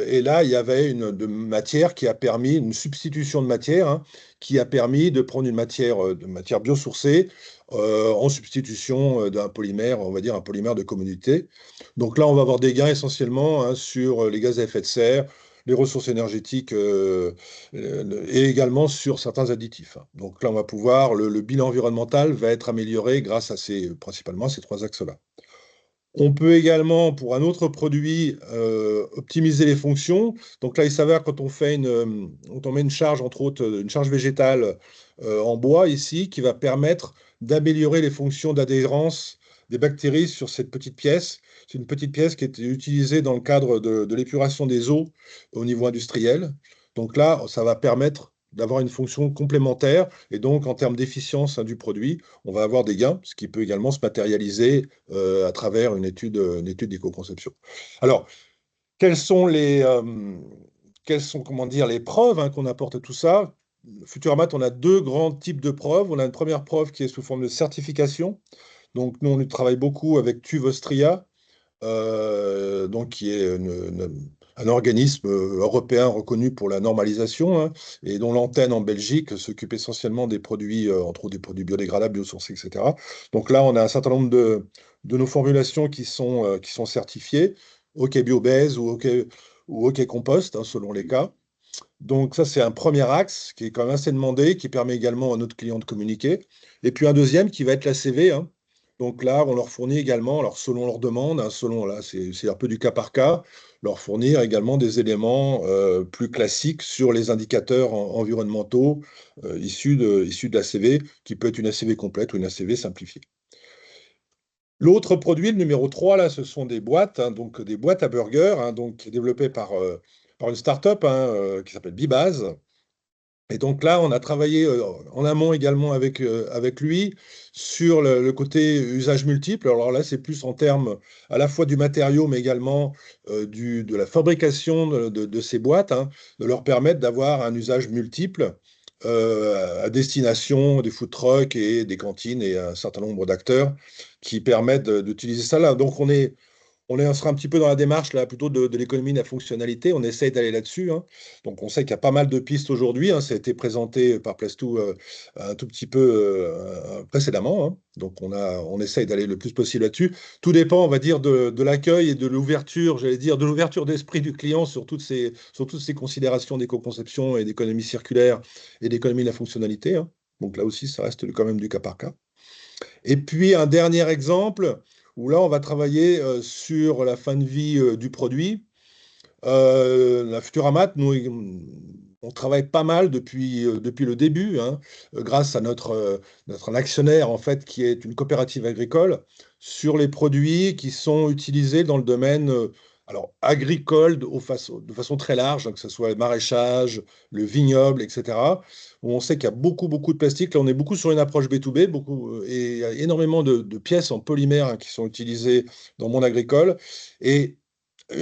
Et là, il y avait une substitution de matière, hein, qui a permis de prendre une matière biosourcée en substitution d'un polymère, on va dire un polymère de commodité. Donc là, on va avoir des gains essentiellement, hein, sur les gaz à effet de serre, les ressources énergétiques et également sur certains additifs, hein. Donc là, on va pouvoir, le bilan environnemental va être amélioré grâce à principalement ces trois axes-là. On peut également, pour un autre produit, optimiser les fonctions. Donc là, il s'avère quand quand on met une charge, entre autres, une charge végétale en bois ici, qui va permettre d'améliorer les fonctions d'adhérence des bactéries sur cette petite pièce. C'est une petite pièce qui est utilisée dans le cadre de l'épuration des eaux au niveau industriel. Donc là, ça va permettre d'avoir une fonction complémentaire et donc en termes d'efficience, hein, du produit, on va avoir des gains, ce qui peut également se matérialiser à travers une étude d'éco-conception. Alors, quelles sont, comment dire, les preuves, hein, qu'on apporte à tout ça? Futuramat, on a deux grands types de preuves. On a une première preuve qui est sous forme de certification. Donc, nous, on travaille beaucoup avec TÜV Austria, donc qui est un organisme européen reconnu pour la normalisation, hein, et dont l'antenne en Belgique s'occupe essentiellement des produits, entre autres des produits biodégradables, biosourcés, etc. Donc là, on a un certain nombre de nos formulations qui sont certifiées, OK Biobase ou OK Compost, hein, selon les cas. Donc ça, c'est un premier axe qui est quand même assez demandé, qui permet également à notre client de communiquer. Et puis un deuxième qui va être la CV, hein. Donc là, on leur fournit également, alors selon leur demande, hein, là, c'est un peu du cas par cas, leur fournir également des éléments plus classiques sur les indicateurs environnementaux issus de la CV, qui peut être une ACV complète ou une ACV simplifiée. L'autre produit, le numéro 3, là, ce sont des boîtes, hein, donc des boîtes à burgers, hein, donc développées par une start-up, hein, qui s'appelle Bibase. Et donc là, on a travaillé en amont également avec lui sur le côté usage multiple. Alors là, c'est plus en termes à la fois du matériau, mais également de la fabrication de ces boîtes, hein, de leur permettre d'avoir un usage multiple à destination des food trucks et des cantines et un certain nombre d'acteurs qui permettent d'utiliser ça là. Donc on sera un petit peu dans la démarche là, plutôt de l'économie de la fonctionnalité. On essaye d'aller là-dessus, hein. Donc, on sait qu'il y a pas mal de pistes aujourd'hui, hein. Ça a été présenté par Plastou un tout petit peu précédemment, hein. Donc, on essaye d'aller le plus possible là-dessus. Tout dépend, on va dire, de l'accueil et de l'ouverture, j'allais dire, de l'ouverture d'esprit du client sur toutes ces considérations d'éco-conception et d'économie circulaire et d'économie de la fonctionnalité, hein. Donc, là aussi, ça reste quand même du cas par cas. Et puis, un dernier exemple où là, on va travailler sur la fin de vie du produit. La Futuramat, nous, on travaille pas mal depuis le début, hein, grâce à notre actionnaire, en fait, qui est une coopérative agricole, sur les produits qui sont utilisés dans le domaine alors, agricole de façon très large, hein, que ce soit le maraîchage, le vignoble, etc. Où on sait qu'il y a beaucoup, beaucoup de plastique. Là, on est beaucoup sur une approche B2B, et il y a énormément de pièces en polymère, hein, qui sont utilisées dans le monde agricole. Et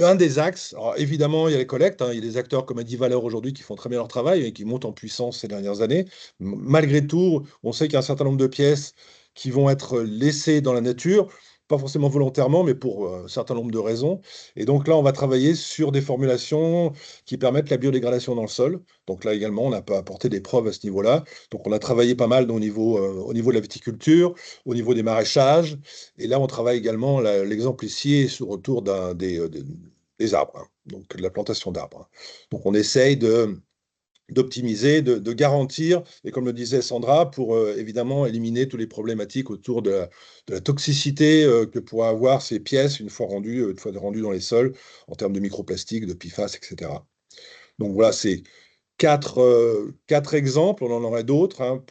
un des axes, alors évidemment, il y a les collectes, hein, il y a des acteurs comme Adivalor aujourd'hui qui font très bien leur travail et qui montent en puissance ces dernières années. Malgré tout, on sait qu'il y a un certain nombre de pièces qui vont être laissées dans la nature, pas forcément volontairement, mais pour un certain nombre de raisons. Et donc là, on va travailler sur des formulations qui permettent la biodégradation dans le sol. Donc là également, on a apporté des preuves à ce niveau-là. Donc on a travaillé pas mal au niveau de la viticulture, au niveau des maraîchages. Et là, on travaille également, l'exemple ici est autour des arbres, hein, donc de la plantation d'arbres, hein. Donc on essaye d'optimiser, de garantir, et comme le disait Sandra, pour évidemment éliminer toutes les problématiques autour de la toxicité que pourraient avoir ces pièces une fois rendues dans les sols, en termes de microplastiques, de PFAS, etc. Donc voilà, c'est quatre exemples, on en aurait d'autres, hein,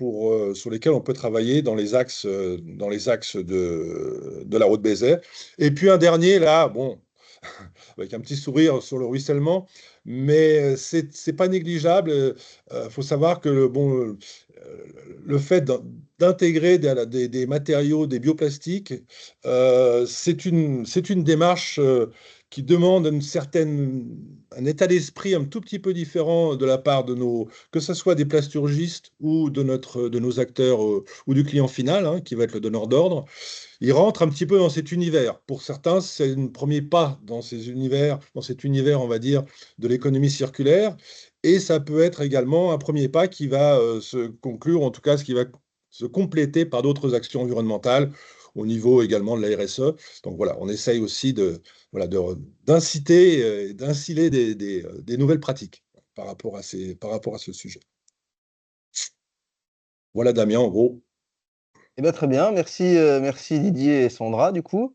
sur lesquels on peut travailler dans les axes de la route Bézet. Et puis un dernier, là, bon, avec un petit sourire sur le ruissellement, mais c'est pas négligeable. Faut savoir que le fait d'intégrer des matériaux, des bioplastiques, c'est une démarche qui demande un état d'esprit un tout petit peu différent de la part que ce soit des plasturgistes ou de nos acteurs ou du client final, hein, qui va être le donneur d'ordre. Ils rentrent un petit peu dans cet univers. Pour certains, c'est un premier pas dans cet univers, on va dire, de l'économie circulaire. Et ça peut être également un premier pas qui va se conclure, en tout cas, ce qui va se compléter par d'autres actions environnementales au niveau également de la RSE. Donc voilà, on essaye aussi d'inciter, d'instiller des nouvelles pratiques par rapport à ce sujet. Voilà, Damien, en gros. Eh ben, très bien, merci Didier et Sandra, du coup,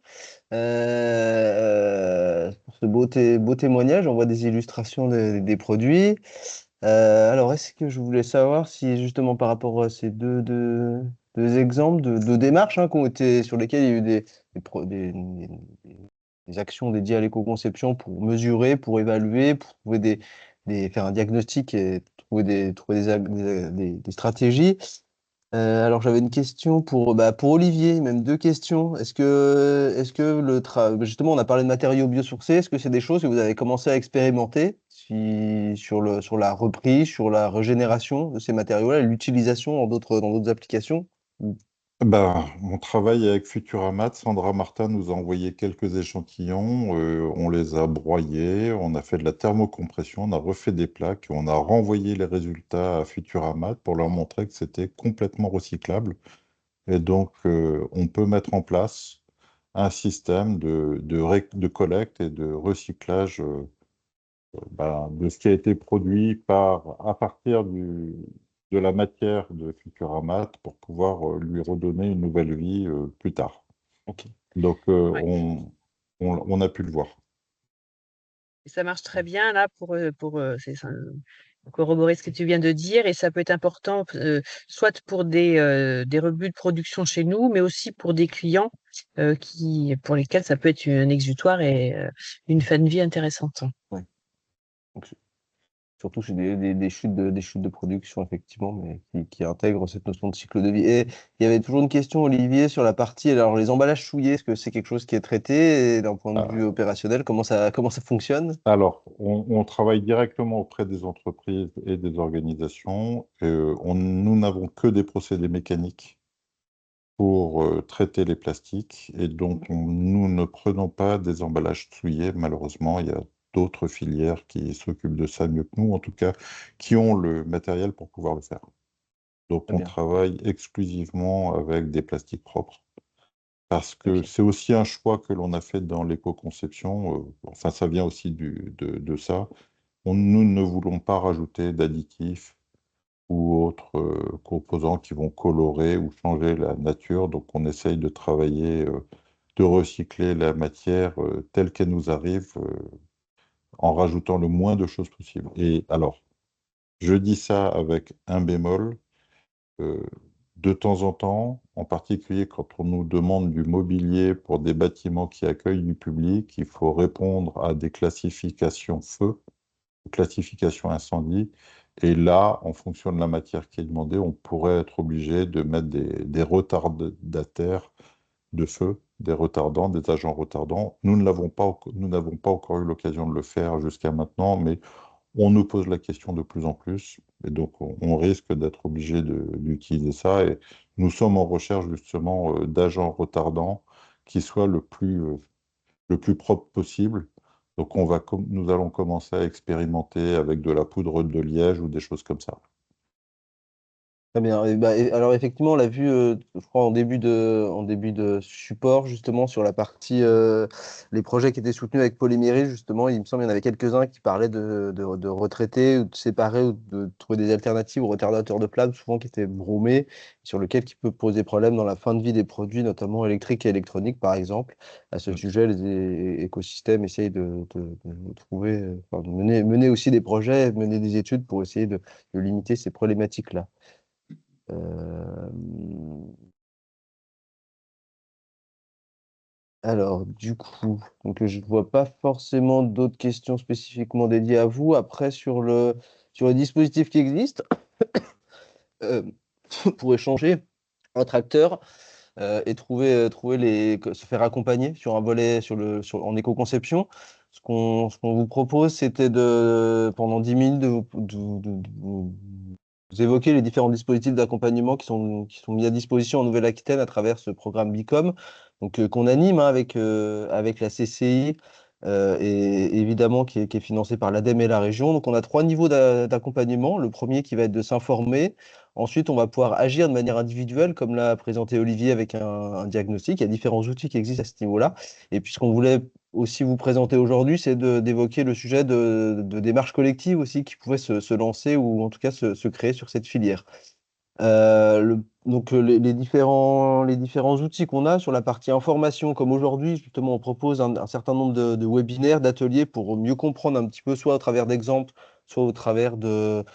pour ce beau témoignage. On voit des illustrations des produits. Alors, est-ce que je voulais savoir si, justement, par rapport à ces deux exemples de démarches, hein, sur lesquelles il y a eu des actions dédiées à l'éco-conception pour mesurer, pour évaluer, pour trouver faire un diagnostic et trouver des stratégies. Alors j'avais une question pour Olivier, même deux questions. Justement, on a parlé de matériaux biosourcés, est-ce que c'est des choses que vous avez commencé à expérimenter sur la reprise, sur la régénération de ces matériaux-là, et l'utilisation dans d'autres applications? Ben, on travaille avec Futuramat. Sandra Martin nous a envoyé quelques échantillons. On les a broyés, on a fait de la thermocompression, on a refait des plaques, on a renvoyé les résultats à Futuramat pour leur montrer que c'était complètement recyclable. Et donc, on peut mettre en place un système de collecte et de recyclage de ce qui a été produit à partir de la matière de Futuramat pour pouvoir lui redonner une nouvelle vie plus tard. Ok. Donc, Ouais. on a pu le voir. Et ça marche très bien là c'est ça, corroborer ce que tu viens de dire, et ça peut être important soit pour des rebuts de production chez nous, mais aussi pour des clients pour lesquels ça peut être un exutoire et une fin de vie intéressante. Ouais. Donc, surtout chez des chutes de production, effectivement, mais qui intègrent cette notion de cycle de vie. Et il y avait toujours une question, Olivier, sur la partie, alors les emballages souillés, est-ce que c'est quelque chose qui est traité? Et d'un point de vue opérationnel, comment ça fonctionne? Alors, on travaille directement auprès des entreprises et des organisations. Nous n'avons que des procédés mécaniques pour traiter les plastiques. Et donc, nous ne prenons pas des emballages souillés. Malheureusement, il y a d'autres filières qui s'occupent de ça mieux que nous, en tout cas, qui ont le matériel pour pouvoir le faire. Donc, Très on bien. travaille exclusivement avec des plastiques propres. Parce que Ok. c'est aussi un choix que l'on a fait dans l'éco-conception. Enfin, ça vient aussi de ça. Nous ne voulons pas rajouter d'additifs ou autres composants qui vont colorer ou changer la nature. Donc, on essaye de travailler, de recycler la matière telle qu'elle nous arrive, en rajoutant le moins de choses possible. Et alors, je dis ça avec un bémol. euh, de temps en temps, en particulier quand on nous demande du mobilier pour des bâtiments qui accueillent du public, il faut répondre à des classifications feu, classification incendie. Et là, en fonction de la matière qui est demandée, on pourrait être obligé de mettre des retardataires de feu, des retardants, des agents retardants. Nous n'avons pas encore eu l'occasion de le faire jusqu'à maintenant, mais on nous pose la question de plus en plus. Et donc, on risque d'être obligé d'utiliser ça. Et nous sommes en recherche justement d'agents retardants qui soient le plus propre possible. Donc, nous allons commencer à expérimenter avec de la poudre de liège ou des choses comme ça. Très bien. Alors effectivement, on l'a vu, je crois, en début de support, justement, sur la partie, les projets qui étaient soutenus avec Polyméris, justement, il me semble qu'il y en avait quelques-uns qui parlaient de retraiter ou de séparer ou de trouver des alternatives aux retardateurs de flamme, souvent qui étaient bromés, sur lequel qui peut poser problème dans la fin de vie des produits, notamment électriques et électroniques, par exemple. À ce sujet, les écosystèmes essayent de trouver, enfin, de mener aussi des projets, mener des études pour essayer de limiter ces problématiques-là. Alors, du coup, donc, je ne vois pas forcément d'autres questions spécifiquement dédiées à vous. Après, sur les dispositifs qui existent, euh, pour échanger entre acteurs et se faire accompagner sur un volet en éco-conception. Ce qu'on vous propose, c'était pendant 10 minutes, vous évoquer les différents dispositifs d'accompagnement qui sont mis à disposition en Nouvelle-Aquitaine à travers ce programme BICOM, donc qu'on anime avec la CCI et évidemment qui est financé par l'ADEME et la région. Donc on a 3 niveaux d'accompagnement. Le premier qui va être de s'informer. Ensuite, on va pouvoir agir de manière individuelle, comme l'a présenté Olivier avec un diagnostic. Il y a différents outils qui existent à ce niveau-là. Et puis, ce qu'on voulait aussi vous présenter aujourd'hui, c'est d'évoquer le sujet de démarches collectives aussi qui pouvaient se lancer ou en tout cas se créer sur cette filière. Donc les différents outils qu'on a sur la partie information, comme aujourd'hui, justement, on propose un certain nombre de webinaires, d'ateliers pour mieux comprendre un petit peu, soit au travers d'exemples, soit au travers de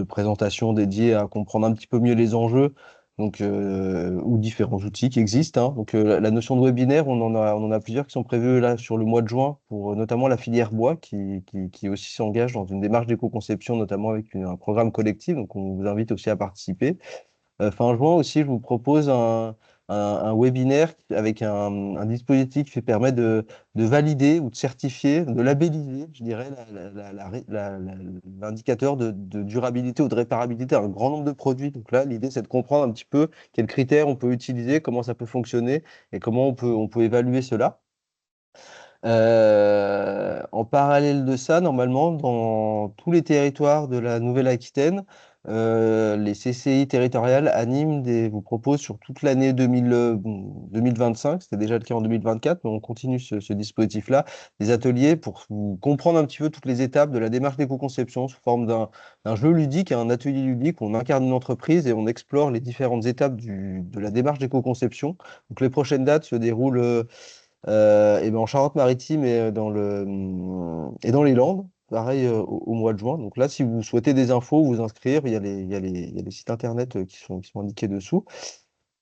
présentations dédiées à comprendre un petit peu mieux les enjeux, donc, ou différents outils qui existent, hein. Donc, la notion de webinaire, on en a plusieurs qui sont prévus là sur le mois de juin, pour notamment la filière bois, qui aussi s'engage dans une démarche d'éco-conception, notamment avec un programme collectif. Donc, on vous invite aussi à participer. Fin juin aussi, je vous propose un webinaire avec un dispositif qui permet de valider ou de certifier, de labelliser, je dirais, l'indicateur de durabilité ou de réparabilité d'un grand nombre de produits. Donc là, l'idée, c'est de comprendre un petit peu quels critères on peut utiliser, comment ça peut fonctionner et comment on peut évaluer cela. En parallèle de ça, normalement, dans tous les territoires de la Nouvelle-Aquitaine, les CCI territoriales vous proposent sur toute l'année 2025, c'était déjà le cas en 2024, mais on continue ce dispositif-là, des ateliers pour vous comprendre un petit peu toutes les étapes de la démarche d'éco-conception sous forme d'un jeu ludique, un atelier ludique. On incarne une entreprise et on explore les différentes étapes de la démarche d'éco-conception. Donc les prochaines dates se déroulent et ben en Charente-Maritime et dans les Landes, pareil au mois de juin. Donc là, si vous souhaitez des infos, vous inscrire, il y a les sites internet qui sont indiqués dessous.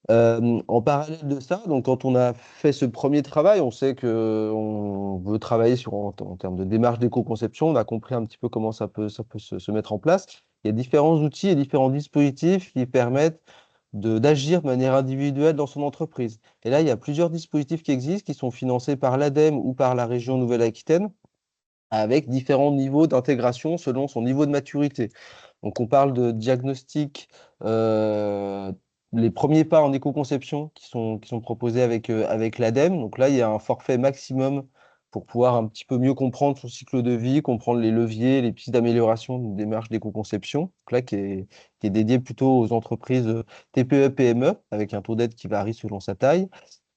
En parallèle de ça, donc quand on a fait ce premier travail, on sait que on veut travailler en termes de démarche d'éco-conception. On a compris un petit peu comment ça peut se mettre en place. Il y a différents outils et différents dispositifs qui permettent d'agir de manière individuelle dans son entreprise. Et là, il y a plusieurs dispositifs qui existent, qui sont financés par l'ADEME ou par la région Nouvelle-Aquitaine, avec différents niveaux d'intégration selon son niveau de maturité. Donc, on parle de diagnostic, les premiers pas en éco-conception qui sont proposés avec l'ADEME. Donc là, il y a un forfait maximum pour pouvoir un petit peu mieux comprendre son cycle de vie, comprendre les leviers, les pistes d'amélioration d'une démarche d'éco-conception. Donc là, qui est dédié plutôt aux entreprises TPE, PME, avec un taux d'aide qui varie selon sa taille.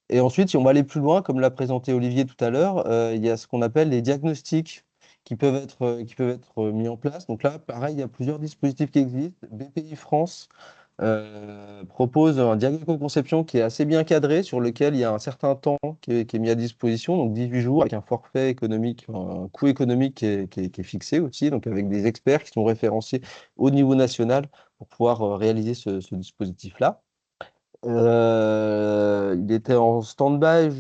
Et ensuite, si on va aller plus loin, comme l'a présenté Olivier tout à l'heure, il y a ce qu'on appelle les diagnostics qui peuvent être mis en place. Donc là, pareil, il y a plusieurs dispositifs qui existent. BPI France propose un diagnostic conception qui est assez bien cadré, sur lequel il y a un certain temps qui est mis à disposition, donc 18 jours, avec un forfait économique, un coût économique qui est fixé aussi, donc avec des experts qui sont référencés au niveau national pour pouvoir réaliser ce dispositif-là. Il était en stand-by,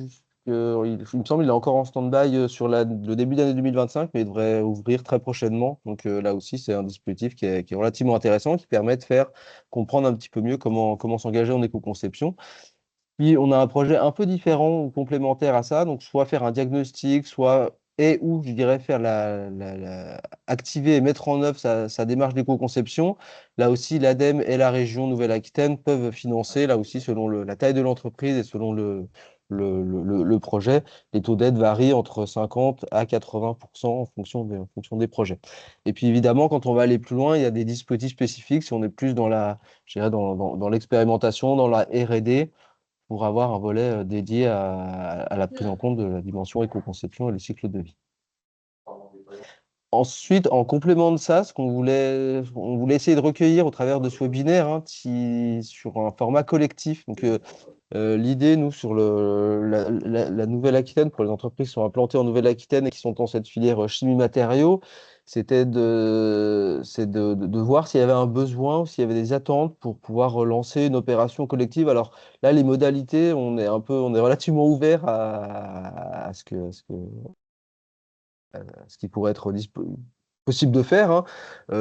il me semble qu'il est encore en stand-by sur le début d'année 2025, mais il devrait ouvrir très prochainement. Donc là aussi, c'est un dispositif qui est relativement intéressant, qui permet de faire comprendre un petit peu mieux comment s'engager en éco-conception. Puis on a un projet un peu différent ou complémentaire à ça, donc soit faire un diagnostic, ou je dirais faire activer et mettre en œuvre sa démarche d'éco-conception. Là aussi, l'ADEME et la région Nouvelle-Aquitaine peuvent financer, là aussi selon la taille de l'entreprise et selon le projet. Les taux d'aide varient entre 50 à 80% en fonction des projets. Et puis évidemment, quand on va aller plus loin, il y a des dispositifs spécifiques. Si on est plus je dirais dans l'expérimentation, dans la R&D, pour avoir un volet dédié à la prise en compte de la dimension éco-conception et le cycle de vie. Ensuite, en complément de ça, on voulait essayer de recueillir au travers de ce webinaire, hein, sur un format collectif. Donc, l'idée, nous, sur la Nouvelle-Aquitaine, pour les entreprises qui sont implantées en Nouvelle-Aquitaine et qui sont dans cette filière chimie matériaux, c'était de voir s'il y avait un besoin ou s'il y avait des attentes pour pouvoir relancer une opération collective. Alors là, les modalités, on est relativement ouvert à ce qui pourrait être possible de faire, hein.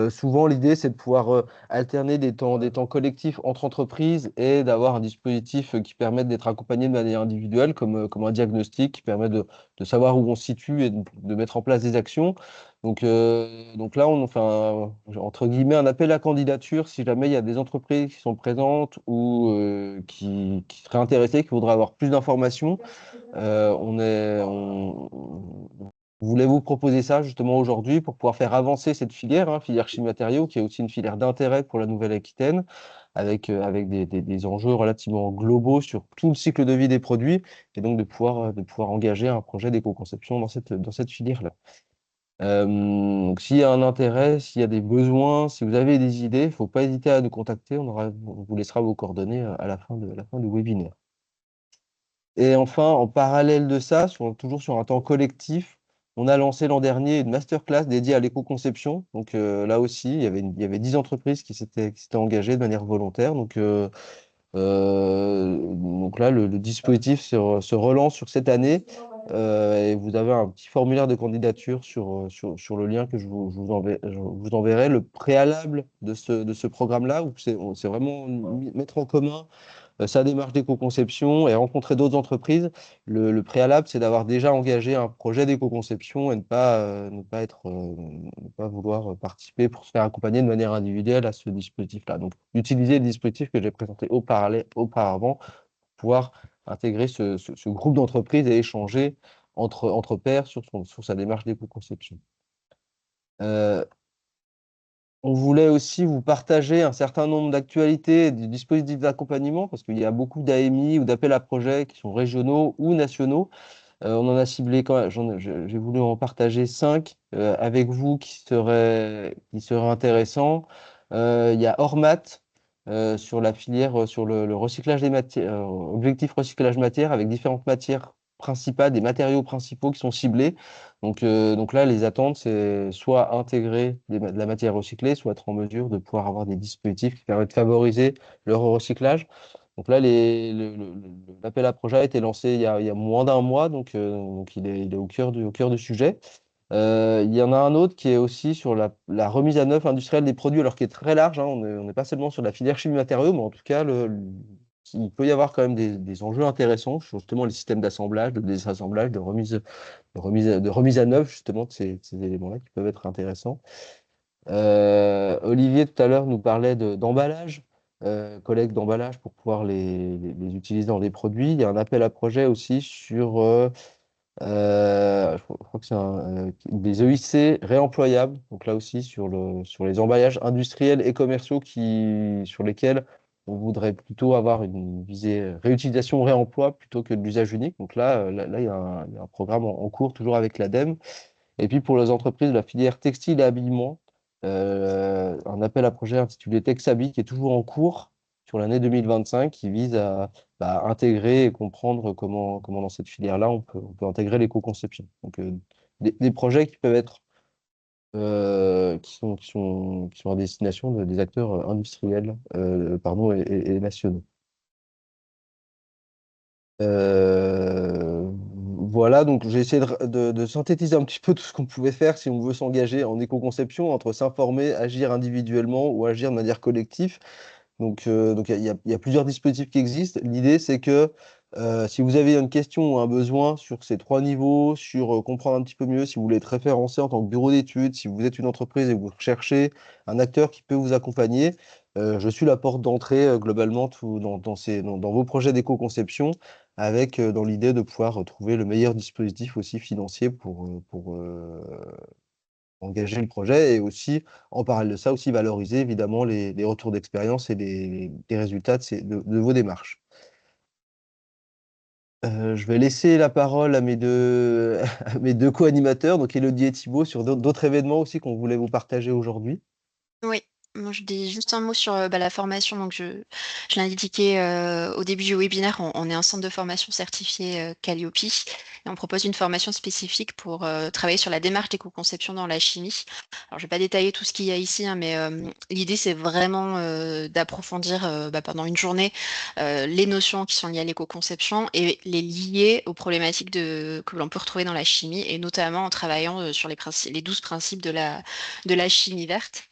Souvent, l'idée, c'est de pouvoir alterner des temps collectifs entre entreprises et d'avoir un dispositif qui permette d'être accompagné de manière individuelle, comme un diagnostic qui permet de savoir où on se situe et de mettre en place des actions. Donc là, on fait entre guillemets un appel à candidature si jamais il y a des entreprises qui sont présentes ou qui seraient intéressées, qui voudraient avoir plus d'informations. On voulait vous proposer ça justement aujourd'hui pour pouvoir faire avancer cette filière, hein, filière chimie matériaux, qui est aussi une filière d'intérêt pour la Nouvelle-Aquitaine, avec des enjeux relativement globaux sur tout le cycle de vie des produits, et donc de pouvoir engager un projet d'éco-conception dans cette filière-là. Donc s'il y a un intérêt, s'il y a des besoins, si vous avez des idées, il ne faut pas hésiter à nous contacter, on vous laissera vos coordonnées à la fin du webinaire. Et enfin, en parallèle de ça, toujours sur un temps collectif, on a lancé l'an dernier une masterclass dédiée à l'éco-conception. Donc là aussi, il y avait 10 entreprises qui s'étaient engagées de manière volontaire. Donc là, le dispositif se relance sur cette année. Et vous avez un petit formulaire de candidature sur le lien que je vous enverrai. Le préalable de ce programme-là, où c'est vraiment mettre en commun sa démarche d'éco-conception et rencontrer d'autres entreprises. Le préalable, c'est d'avoir déjà engagé un projet d'éco-conception et ne pas vouloir participer pour se faire accompagner de manière individuelle à ce dispositif-là. Donc, utiliser le dispositif que j'ai présenté auparavant pour pouvoir intégrer ce groupe d'entreprises et échanger entre pairs sur sa démarche d'éco-conception. On voulait aussi vous partager un certain nombre d'actualités et de dispositifs d'accompagnement parce qu'il y a beaucoup d'AMI ou d'appels à projets qui sont régionaux ou nationaux. On en a ciblé j'ai voulu en partager 5 avec vous qui seraient intéressants. Il y a Ormat sur la filière, sur le recyclage des matières, objectif recyclage matière avec différentes matières principales, des matériaux principaux qui sont ciblés. Donc là, les attentes, c'est soit intégrer de la matière recyclée, soit être en mesure de pouvoir avoir des dispositifs qui permettent de favoriser le recyclage. Donc là, l'appel à projet a été lancé il y a moins d'un mois, donc il est au cœur du sujet. Il y en a un autre qui est aussi sur la remise à neuf industrielle des produits, alors qui est très large, hein. On n'est pas seulement sur la filière chimie matériaux, mais en tout cas, il peut y avoir quand même des enjeux intéressants sur justement les systèmes d'assemblage, de désassemblage, de remise à neuf, justement, de ces éléments-là qui peuvent être intéressants. Olivier, tout à l'heure, nous parlait d'emballage, collecte d'emballage pour pouvoir les utiliser dans des produits. Il y a un appel à projet aussi sur je crois que c'est des EIC réemployables, donc là aussi sur les emballages industriels et commerciaux sur lesquels on voudrait plutôt avoir une visée réutilisation, réemploi plutôt que de l'usage unique. Donc là, il y a un programme en cours, toujours avec l'ADEME. Et puis pour les entreprises de la filière textile et habillement, un appel à projet intitulé Texabi qui est toujours en cours sur l'année 2025 qui vise à intégrer et comprendre comment dans cette filière-là on peut intégrer l'éco-conception. Donc des projets qui peuvent être qui sont à destination des acteurs industriels et nationaux. Voilà, donc j'ai essayé de synthétiser un petit peu tout ce qu'on pouvait faire si on veut s'engager en éco-conception, entre s'informer, agir individuellement ou agir de manière collective. Donc il y a plusieurs dispositifs qui existent. L'idée, c'est que si vous avez une question ou un besoin sur ces 3 niveaux, sur comprendre un petit peu mieux, si vous voulez être référencé en tant que bureau d'études, si vous êtes une entreprise et que vous recherchez un acteur qui peut vous accompagner, je suis la porte d'entrée globalement dans vos projets d'éco-conception, avec dans l'idée de pouvoir trouver le meilleur dispositif aussi financier pour engager le projet et aussi, en parallèle de ça, aussi valoriser évidemment les retours d'expérience et les résultats de vos démarches. Je vais laisser la parole à mes deux, à mes deux co-animateurs, donc Élodie et Thibaut, sur d'autres événements aussi qu'on voulait vous partager aujourd'hui. Oui. Moi, je dis juste un mot sur la formation. Donc, je l'ai indiqué au début du webinaire, on est un centre de formation certifié Calliope et on propose une formation spécifique pour travailler sur la démarche d'éco-conception dans la chimie. Alors, je ne vais pas détailler tout ce qu'il y a ici, hein, mais l'idée, c'est vraiment d'approfondir pendant une journée les notions qui sont liées à l'éco-conception et les lier aux problématiques que l'on peut retrouver dans la chimie, et notamment en travaillant sur les 12 principes de la chimie verte.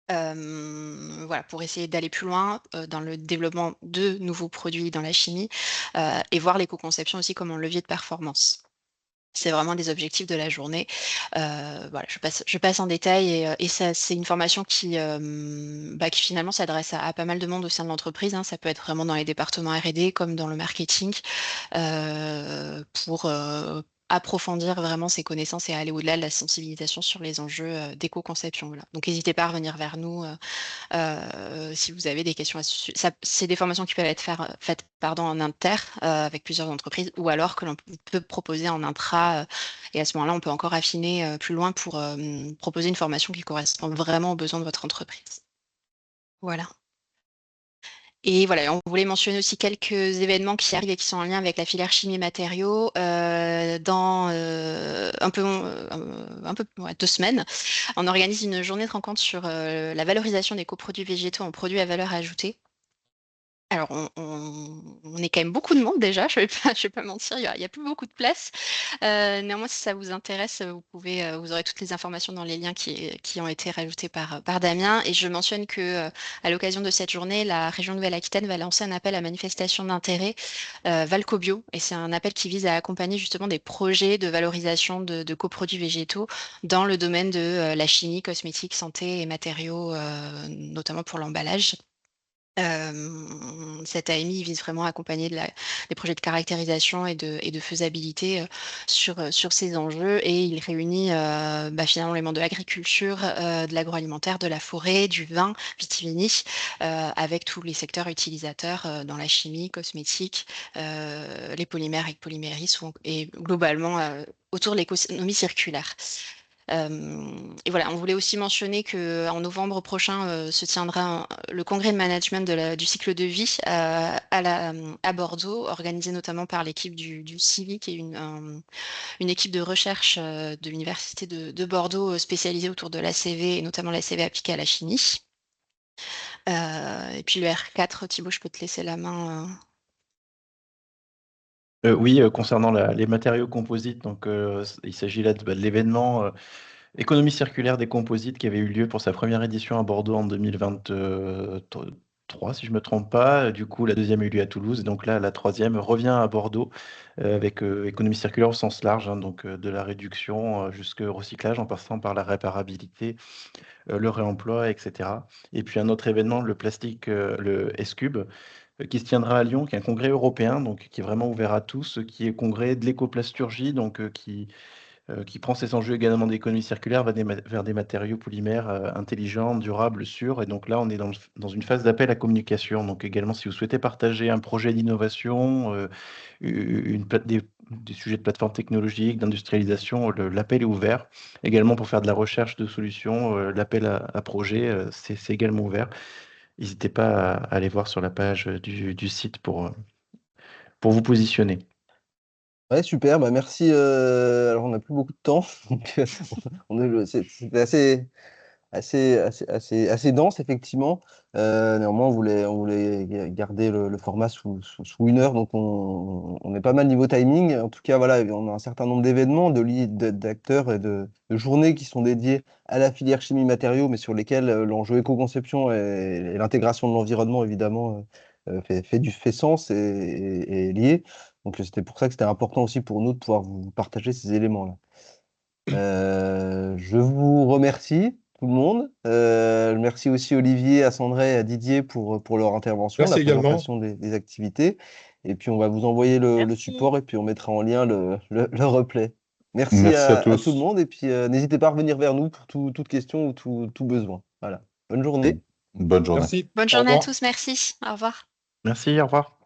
Voilà, pour essayer d'aller plus loin dans le développement de nouveaux produits dans la chimie et voir l'éco-conception aussi comme un levier de performance. C'est vraiment des objectifs de la journée. Voilà, je passe en détail et ça, c'est une formation qui finalement s'adresse à pas mal de monde au sein de l'entreprise, hein. Ça peut être vraiment dans les départements R&D comme dans le marketing pour approfondir vraiment ses connaissances et aller au-delà de la sensibilisation sur les enjeux d'éco-conception. Voilà. Donc n'hésitez pas à revenir vers nous si vous avez des questions à ce sujet. C'est des formations qui peuvent être faites en inter avec plusieurs entreprises, ou alors que l'on peut proposer en intra. Et à ce moment-là, on peut encore affiner plus loin pour proposer une formation qui correspond vraiment aux besoins de votre entreprise. Voilà. Et voilà, on voulait mentionner aussi quelques événements qui arrivent et qui sont en lien avec la filière chimie et matériaux. Dans un peu 2 semaines, on organise une journée de rencontre sur la valorisation des coproduits végétaux en produits à valeur ajoutée. Alors, on est quand même beaucoup de monde déjà, je vais pas mentir, il y a plus beaucoup de place. Néanmoins, si ça vous intéresse, vous aurez toutes les informations dans les liens qui ont été rajoutés par Damien. Et je mentionne que à l'occasion de cette journée, la région Nouvelle-Aquitaine va lancer un appel à manifestation d'intérêt Valcobio. Et c'est un appel qui vise à accompagner justement des projets de valorisation de coproduits végétaux dans le domaine de la chimie, cosmétique, santé et matériaux, notamment pour l'emballage. Cet AMI vise vraiment à accompagner des projets de caractérisation et de faisabilité sur ces enjeux, et il réunit finalement les membres de l'agriculture, de l'agroalimentaire, de la forêt, du vin, vitivini, avec tous les secteurs utilisateurs dans la chimie, cosmétique, les polymères et polyméristes, et globalement autour de l'économie circulaire. Et voilà, on voulait aussi mentionner qu'en novembre prochain se tiendra le congrès de management du cycle de vie à Bordeaux, organisé notamment par l'équipe du CIVI, qui est une équipe de recherche de l'Université de Bordeaux spécialisée autour de l'ACV et notamment l'ACV appliquée à la chimie. Et puis le R4, Thibaut, je peux te laisser la main. Oui, concernant les matériaux composites, donc il s'agit là de l'événement Économie circulaire des composites qui avait eu lieu pour sa première édition à Bordeaux en 2023, si je ne me trompe pas. Du coup, la deuxième a eu lieu à Toulouse. Et donc là, la troisième revient à Bordeaux avec économie circulaire au sens large, hein, donc de la réduction jusqu'au recyclage en passant par la réparabilité, le réemploi, etc. Et puis un autre événement, le plastique, le S-Cube, qui se tiendra à Lyon, qui est un congrès européen, donc qui est vraiment ouvert à tous, qui est congrès de l'écoplasturgie, donc qui prend ses enjeux également d'économie circulaire vers des matériaux polymères intelligents, durables, sûrs. Et donc là, on est dans une phase d'appel à communication. Donc également, si vous souhaitez partager un projet d'innovation, des sujets de plateforme technologique, d'industrialisation, l'appel est ouvert. Également pour faire de la recherche de solutions, l'appel à projet, c'est également ouvert. N'hésitez pas à aller voir sur la page du site pour vous positionner. Ouais, super, merci. Alors, on n'a plus beaucoup de temps, donc c'était assez dense, effectivement. Néanmoins, on voulait garder le format sous 1 heure, donc on est pas mal niveau timing. En tout cas, voilà, on a un certain nombre d'événements, d'acteurs et de journées qui sont dédiés à la filière chimie matériaux, mais sur lesquels l'enjeu éco-conception et l'intégration de l'environnement, évidemment, fait sens et est lié. Donc, c'était pour ça que c'était important aussi pour nous de pouvoir vous partager ces éléments-là. Je vous remercie, tout le monde. Merci aussi Olivier, à Sandré et à Didier pour leur intervention, Merci la également. présentation des activités. Et puis, on va vous envoyer le Merci. support et puis on mettra en lien le replay. Merci Merci à à tout tous. le monde. Et puis, n'hésitez pas à revenir vers nous pour toute question ou tout besoin. Voilà. Bonne journée. Bonne journée. Merci. Bonne Au journée à revoir. tous, merci. Au revoir. Merci, au revoir.